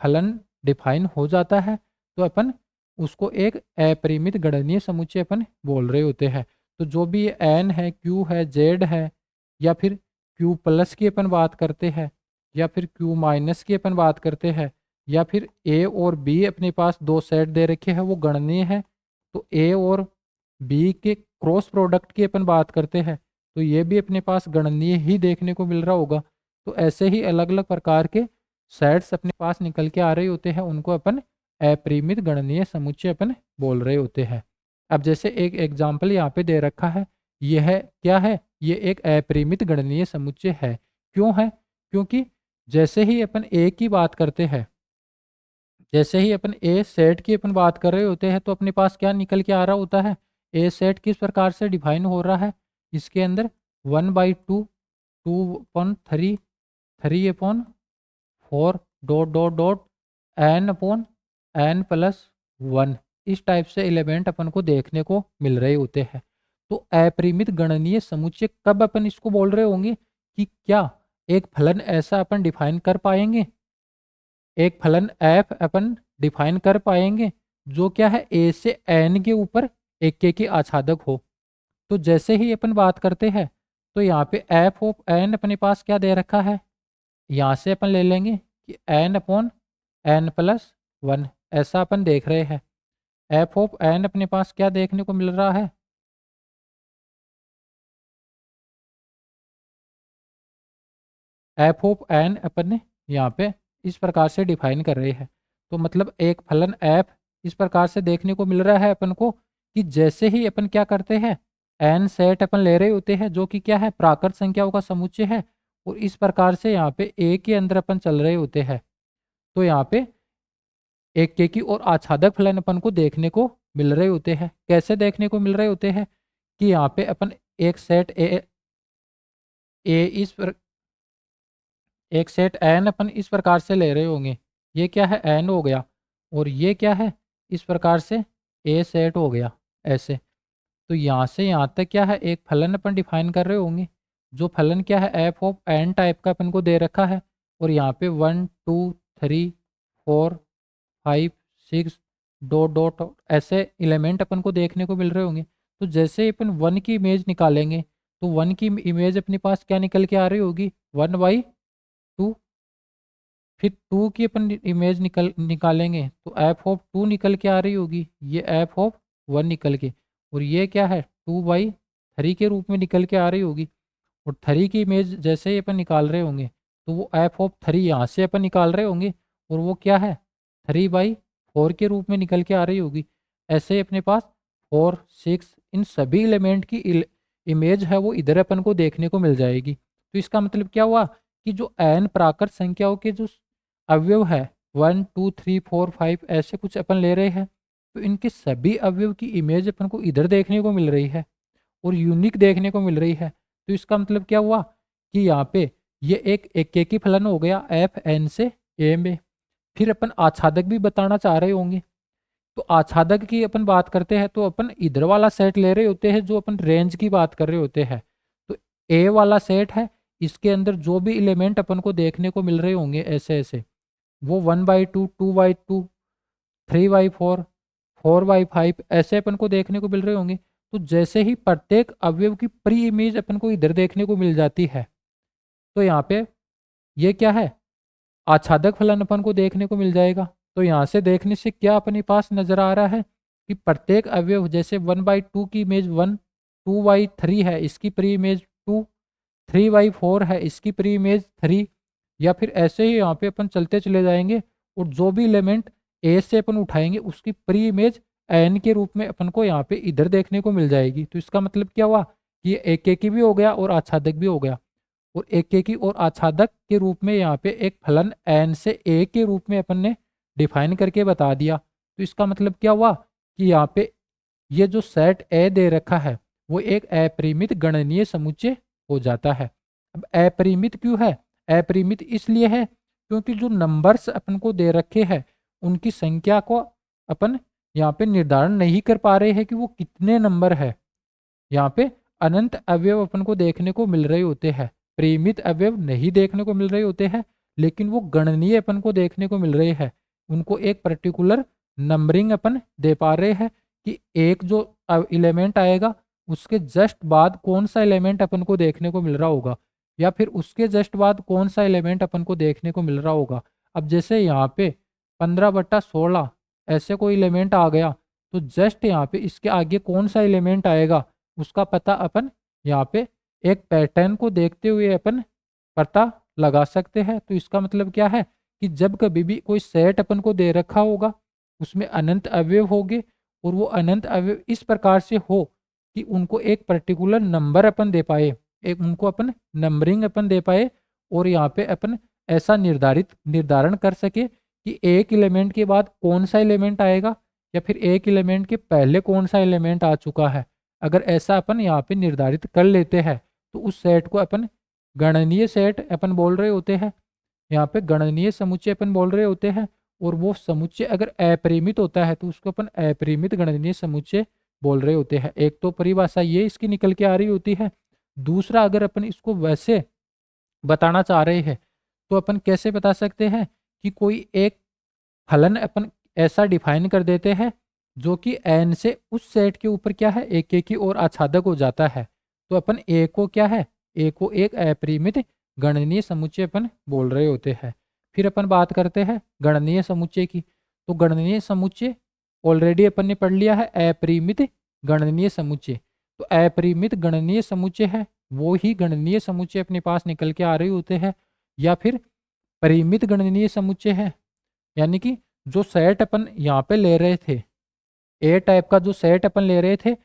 फलन डिफाइन हो जाता है, तो अपन उसको एक अपरिमित गणनीय समुच्चय अपन बोल रहे होते हैं। तो जो भी एन है, क्यू है, जेड है, या फिर क्यू प्लस की अपन बात करते हैं, या फिर क्यू माइनस की अपन बात करते हैं, या फिर ए और बी अपने पास दो सेट दे रखे हैं वो गणनीय है, तो ए और बी के क्रॉस प्रोडक्ट की अपन बात करते हैं तो ये भी अपने पास गणनीय ही देखने को मिल रहा होगा। तो ऐसे ही अलग अलग प्रकार के सेट्स अपने पास निकल के आ रहे होते हैं, उनको अपन अपरिमित गणनीय समुच्चय अपन बोल रहे होते हैं। अब जैसे एक एग्जाम्पल यहाँ पे दे रखा है, यह क्या है, ये एक अपरिमित गणनीय समुच्चय है। क्यों है, क्योंकि जैसे ही अपन ए की बात करते हैं, जैसे ही अपन ए सेट की अपन बात कर रहे होते हैं तो अपने पास क्या निकल के आ रहा होता है, ए सेट किस प्रकार से डिफाइन हो रहा है, इसके अंदर 1/2, 2/3, 3/4 डॉट डॉट डॉट n/n+1 इस टाइप से एलिमेंट अपन को देखने को मिल रहे होते हैं। तो अपरिमित गणनीय समुच्चय कब अपन इसको बोल रहे होंगे कि क्या एक फलन ऐसा अपन डिफाइन कर पाएंगे, एक फलन f अपन डिफाइन कर पाएंगे जो क्या है, a से n के ऊपर एक की आच्छादक हो। तो जैसे ही अपन बात करते हैं तो यहाँ पे f ऑफ n अपने पास क्या दे रखा है, यहाँ से अपन ले लेंगे कि n/n+1 ऐसा अपन देख रहे हैं। f ऑफ n अपने पास क्या देखने को मिल रहा है, f ऑफ n अपन ने यहाँ पे इस प्रकार से डिफाइन कर रहे हैं। तो मतलब एक फलन f इस प्रकार से देखने को मिल रहा है अपन को कि जैसे ही अपन क्या करते हैं, एन सेट अपन ले रहे होते हैं जो कि क्या है, प्राकृत संख्याओं का समुच्चय है। और इस प्रकार से यहाँ पे ए के अंदर अपन चल रहे होते हैं। तो यहाँ पे एकेकी और आच्छादक फलन अपन को देखने को मिल रहे होते हैं। कैसे देखने को मिल रहे होते हैं कि यहाँ पे अपन एक सेट ए एक सेट एन अपन इस प्रकार से ले रहे होंगे। ये क्या है, एन हो गया। और ये क्या है, इस प्रकार से ए सेट हो गया ऐसे। तो यहाँ से यहाँ तक क्या है, एक फलन अपन डिफाइन कर रहे होंगे। जो फलन क्या है, एफ ऑफ एन टाइप का अपन को दे रखा है। और यहाँ पे 1 2 3 4 5 6 डॉट डॉट ऐसे एलिमेंट अपन को देखने को मिल रहे होंगे। तो जैसे ही अपन 1 की इमेज निकालेंगे तो 1 की इमेज अपने पास क्या निकल के आ रही होगी, 1/2। फिर 2 की अपन इमेज निकालेंगे तो एफ ऑफ 2 निकल के आ रही होगी, ये एफ ऑफ 1 निकल के। और ये क्या है, 2/3 के रूप में निकल के आ रही होगी। और 3 की इमेज जैसे ही अपन निकाल रहे होंगे तो वो एफ ऑफ 3 यहाँ से अपन निकाल रहे होंगे और वो क्या है, 3/4 के रूप में निकल के आ रही होगी। ऐसे ही अपने पास 4 6 इन सभी एलिमेंट की इमेज है वो इधर अपन को देखने को मिल जाएगी। तो इसका मतलब क्या हुआ कि जो एन प्राकृत संख्याओं के जो अवयव है 1 2 3 4 5 ऐसे कुछ अपन ले रहे हैं, तो इनके सभी अवयव की इमेज अपन को इधर देखने को मिल रही है और यूनिक देखने को मिल रही है। तो इसका मतलब क्या हुआ कि यहाँ पे ये एक एकेकी फलन हो गया एफ एन से ए में। फिर अपन आच्छादक भी बताना चाह रहे होंगे। तो आच्छादक की अपन बात करते हैं तो अपन इधर वाला सेट ले रहे होते हैं जो अपन रेंज की बात कर रहे होते हैं। तो ए वाला सेट है, इसके अंदर जो भी एलिमेंट अपन को देखने को मिल रहे होंगे ऐसे ऐसे, वो 1/2 2/2 3/4 4/5 ऐसे अपन को देखने को मिल रहे होंगे। तो जैसे ही प्रत्येक अवयव की प्री इमेज अपन को इधर देखने को मिल जाती है तो यहाँ पे ये क्या है, आच्छादक फलन अपन को देखने को मिल जाएगा। तो यहाँ से देखने से क्या अपने पास नजर आ रहा है कि प्रत्येक अवयव जैसे 1/2 की इमेज 1 2/3 है इसकी प्री इमेज 2 3/4 है इसकी प्री इमेज 3, या फिर ऐसे ही यहाँ पे अपन चलते चले जाएंगे और जो भी एलिमेंट ए से अपन उठाएंगे उसकी प्री इमेज एन के रूप में अपन को यहाँ पे इधर देखने को मिल जाएगी। तो इसका मतलब क्या हुआ कि ये एकेकी भी हो गया और आच्छादक भी हो गया। और एकेकी और आच्छादक के रूप में यहाँ पे एक फलन एन से ए के रूप में अपन ने डिफाइन करके बता दिया। तो इसका मतलब क्या हुआ कि यहाँ पे ये जो सेट ए दे रखा है वो एक अपरिमित गणनीय समुच्चय हो जाता है। अब अपरिमित क्यों है, अपरिमित इसलिए है क्योंकि जो नंबर्स अपन को दे रखे हैं उनकी संख्या को अपन यहाँ पे निर्धारण नहीं कर पा रहे हैं कि वो कितने नंबर है। यहाँ पे अनंत अवयव अपन को देखने को मिल रहे होते हैं, परिमित अवयव नहीं देखने को मिल रहे होते हैं, लेकिन वो गणनीय अपन को देखने को मिल रहे हैं। उनको एक पर्टिकुलर नंबरिंग अपन दे पा रहे हैं कि एक जो एलिमेंट आएगा उसके जस्ट बाद कौन सा एलिमेंट अपन को देखने को मिल रहा होगा, या फिर उसके जस्ट बाद कौन सा एलिमेंट अपन को देखने को मिल रहा होगा। अब जैसे यहाँ पे 15/16 ऐसे कोई एलिमेंट आ गया तो जस्ट यहाँ पे इसके आगे कौन सा एलिमेंट आएगा उसका पता अपन यहाँ पे एक पैटर्न को देखते हुए अपन पता लगा सकते हैं। तो इसका मतलब क्या है कि जब कभी भी कोई सेट अपन को दे रखा होगा उसमें अनंत अवयव होंगे और वो अनंत अवयव इस प्रकार से हो कि उनको एक पर्टिकुलर नंबर अपन दे पाए, एक उनको अपन नंबरिंग अपन दे पाए और यहाँ पे अपन ऐसा निर्धारण कर सके कि एक एलिमेंट के बाद कौन सा एलिमेंट आएगा या फिर एक एलिमेंट के पहले कौन सा एलिमेंट आ चुका है। अगर ऐसा अपन यहाँ पे निर्धारित कर लेते हैं तो उस सेट को अपन गणनीय सेट अपन बोल रहे होते हैं, यहाँ पे गणनीय समुच्चय अपन बोल रहे होते हैं। और वो समुच्चय अगर अपरिमित होता है तो उसको अपन अपरिमित गणनीय समुच्चय बोल रहे होते हैं। एक तो परिभाषा ये इसकी निकल के आ रही होती है। दूसरा अगर अपन इसको वैसे बताना चाह रहे हैं तो अपन कैसे बता सकते हैं कि कोई एक फलन अपन ऐसा डिफाइन कर देते हैं जो कि एन से उस सेट के ऊपर क्या है एकेकी और आच्छादक हो जाता है। तो अपन ए को क्या है, ए को एक अपरिमित गणनीय समुच्चय अपन बोल रहे होते हैं। फिर अपन बात करते हैं गणनीय समुच्चय की। तो गणनीय समुच्चय ऑलरेडी अपन ने पढ़ लिया है अपरिमित गणनीय समुच्चय। तो अपरिमित गणनीय समुच्चय है वो ही गणनीय समुच्चय अपने पास निकल के आ रहे होते हैं, या फिर परिमित गणनीय समुच्चय है। यानी कि जो सेट अपन यहाँ पे ले रहे थे, ए टाइप का जो सेट अपन ले रहे थे,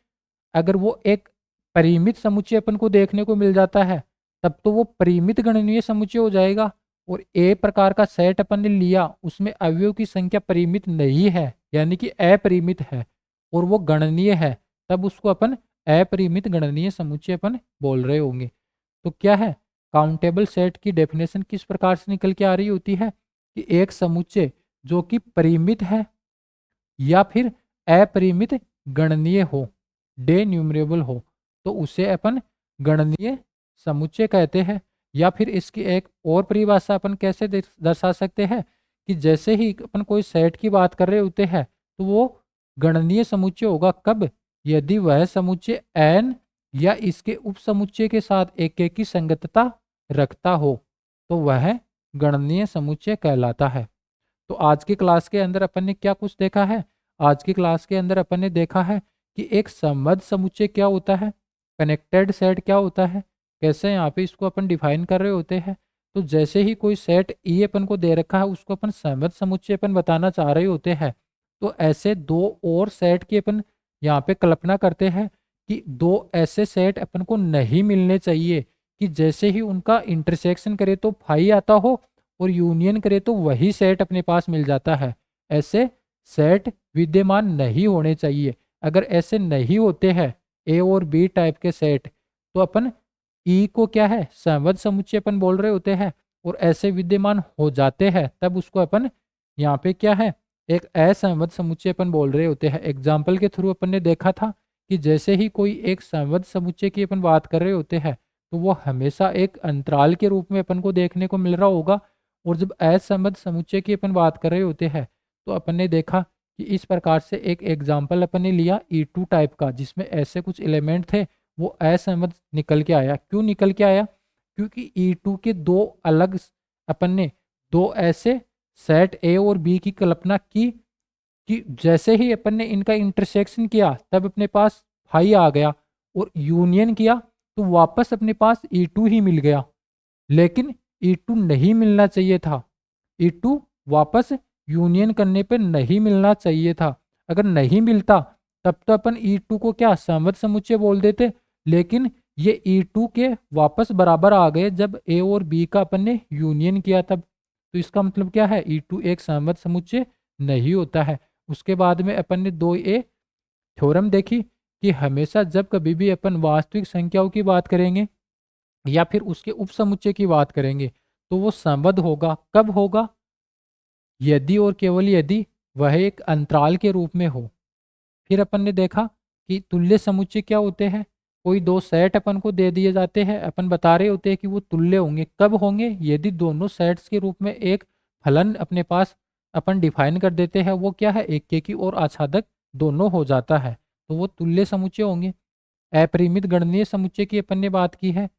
अगर वो एक परिमित समुच्चय अपन को देखने को मिल जाता है, तब तो वो परिमित गणनीय समुच्चय हो जाएगा। और ए प्रकार का सेट अपन ने लिया, उसमें अवयव की संख्या परिमित नहीं है, यानी कि अपरिमित है, और वो गणनीय है, तब उसको अपन अपरिमित गणनीय समुच्चय अपन बोल रहे होंगे। तो क्या है, काउंटेबल सेट की डेफिनेशन किस प्रकार से निकल के आ रही होती है कि एक समुच्चय जो कि परिमित है या फिर अपरिमित गणनीय हो, डे न्यूमरेबल हो, तो उसे अपन गणनीय समुच्चय कहते हैं। या फिर इसकी एक और परिभाषा अपन कैसे दर्शा सकते हैं कि जैसे ही अपन कोई सेट की बात कर रहे होते हैं तो वो गणनीय समुच्चय होगा कब, यदि वह समुच्चय n या इसके उप समुच्चय के साथ एक की संगतता रखता हो, तो वह गणनीय समुच्चय कहलाता है। तो आज की क्लास के अंदर अपन ने क्या कुछ देखा है, आज की क्लास के अंदर अपन ने देखा है कि एक संबद्ध समुच्चय क्या होता है, कनेक्टेड सेट क्या होता है, कैसे यहाँ पे इसको अपन डिफाइन कर रहे होते हैं। तो जैसे ही कोई सेट ई अपन को दे रखा है उसको अपन संबद्ध समुच्चय अपन बताना चाह रहे होते हैं, तो ऐसे दो और सेट की अपन यहाँ पे कल्पना करते हैं कि दो ऐसे सेट अपन को नहीं मिलने चाहिए कि जैसे ही उनका इंटरसेक्शन करे तो फाई आता हो और यूनियन करे तो वही सेट अपने पास मिल जाता है। ऐसे सेट विद्यमान नहीं होने चाहिए। अगर ऐसे नहीं होते हैं ए और बी टाइप के सेट, तो अपन ई को क्या है, संबद्ध समुच्चय अपन बोल रहे होते हैं। और ऐसे विद्यमान हो जाते हैं तब उसको अपन यहाँ पे क्या है, एक असंबद्ध समुच्चय अपन बोल रहे होते हैं। एग्जाम्पल के थ्रू अपन ने देखा था कि जैसे ही कोई एक संबद्ध समुच्चय की अपन बात कर रहे होते हैं तो वो हमेशा एक अंतराल के रूप में अपन को देखने को मिल रहा होगा। और जब असंबद्ध समुच्चय की अपन बात कर रहे होते हैं तो अपन ने देखा कि इस प्रकार से एक एग्जाम्पल अपन ने लिया E2 टाइप का, जिसमें ऐसे कुछ एलिमेंट थे, वो असंबद्ध निकल के आया। क्यों निकल के आया, क्योंकि E2 के दो अलग अपन ने दो ऐसे सेट ए और बी की कल्पना की कि जैसे ही अपन ने इनका इंटरसेक्शन किया तब अपने पास फाई आ गया, और यूनियन किया तो वापस अपने पास E2 ही मिल गया। लेकिन E2 नहीं मिलना चाहिए था, E2 वापस यूनियन करने पे नहीं मिलना चाहिए था। अगर नहीं मिलता तब तो अपन E2 को क्या संबद्ध समुच्चय बोल देते, लेकिन ये E2 के वापस बराबर आ गए जब ए और बी का अपन ने यूनियन किया तब। तो इसका मतलब क्या है, E2 एक संबद्ध समुच्चय नहीं होता है। उसके बाद में अपन ने 2a थ्योरम देखी कि हमेशा जब कभी भी अपन वास्तविक संख्याओं की बात करेंगे या फिर उसके उपसमुच्चय की बात करेंगे तो वो संबद्ध होगा। कब होगा, यदि और केवल यदि वह एक अंतराल के रूप में हो। फिर अपन ने देखा कि तुल्य समुच्चय क्या होते हैं, कोई दो सेट अपन को दे दिए जाते हैं, अपन बता रहे होते हैं कि वो तुल्य होंगे। कब होंगे, यदि दोनों सेट्स के रूप में एक फलन अपने पास अपन डिफाइन कर देते हैं, वो क्या है, एक की और आच्छादक दोनों हो जाता है, तो वो तुल्य समुच्चय होंगे। अपरिमित गणनीय समुच्चय की अपन ने बात की है,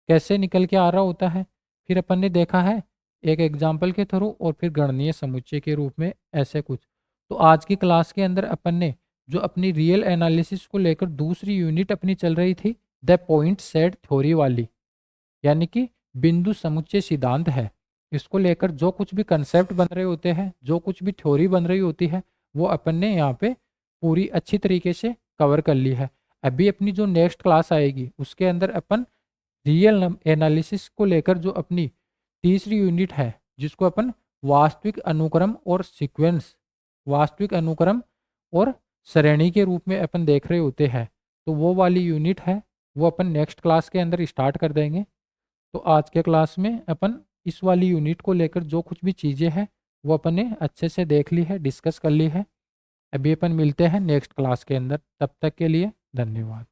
कैसे निकल के आ रहा होता है। फिर अपन ने देखा है एक एग्जाम्पल के थ्रू, और फिर गणनीय समुच्चय के रूप में ऐसे कुछ। तो आज की क्लास के अंदर अपन ने जो अपनी रियल एनालिसिस को लेकर दूसरी यूनिट अपनी चल रही थी, द पॉइंट सेट थ्योरी वाली, यानी कि बिंदु समुच्चय सिद्धांत है। इसको लेकर जो कुछ भी कंसेप्ट बन रहे होते हैं, जो कुछ भी थ्योरी बन रही होती है, वो अपन ने यहाँ पे पूरी अच्छी तरीके से कवर कर ली है। अभी अपनी जो नेक्स्ट क्लास आएगी उसके अंदर अपन रियल एनालिसिस को लेकर जो अपनी तीसरी यूनिट है, जिसको अपन वास्तविक अनुक्रम और सीक्वेंस, वास्तविक अनुक्रम और श्रेणी के रूप में अपन देख रहे होते हैं, तो वो वाली यूनिट है, वो अपन नेक्स्ट क्लास के अंदर स्टार्ट कर देंगे। तो आज के क्लास में अपन इस वाली यूनिट को लेकर जो कुछ भी चीज़ें हैं वो अपन ने अच्छे से देख ली है, डिस्कस कर ली है। अभी अपन मिलते हैं नेक्स्ट क्लास के अंदर, तब तक के लिए धन्यवाद।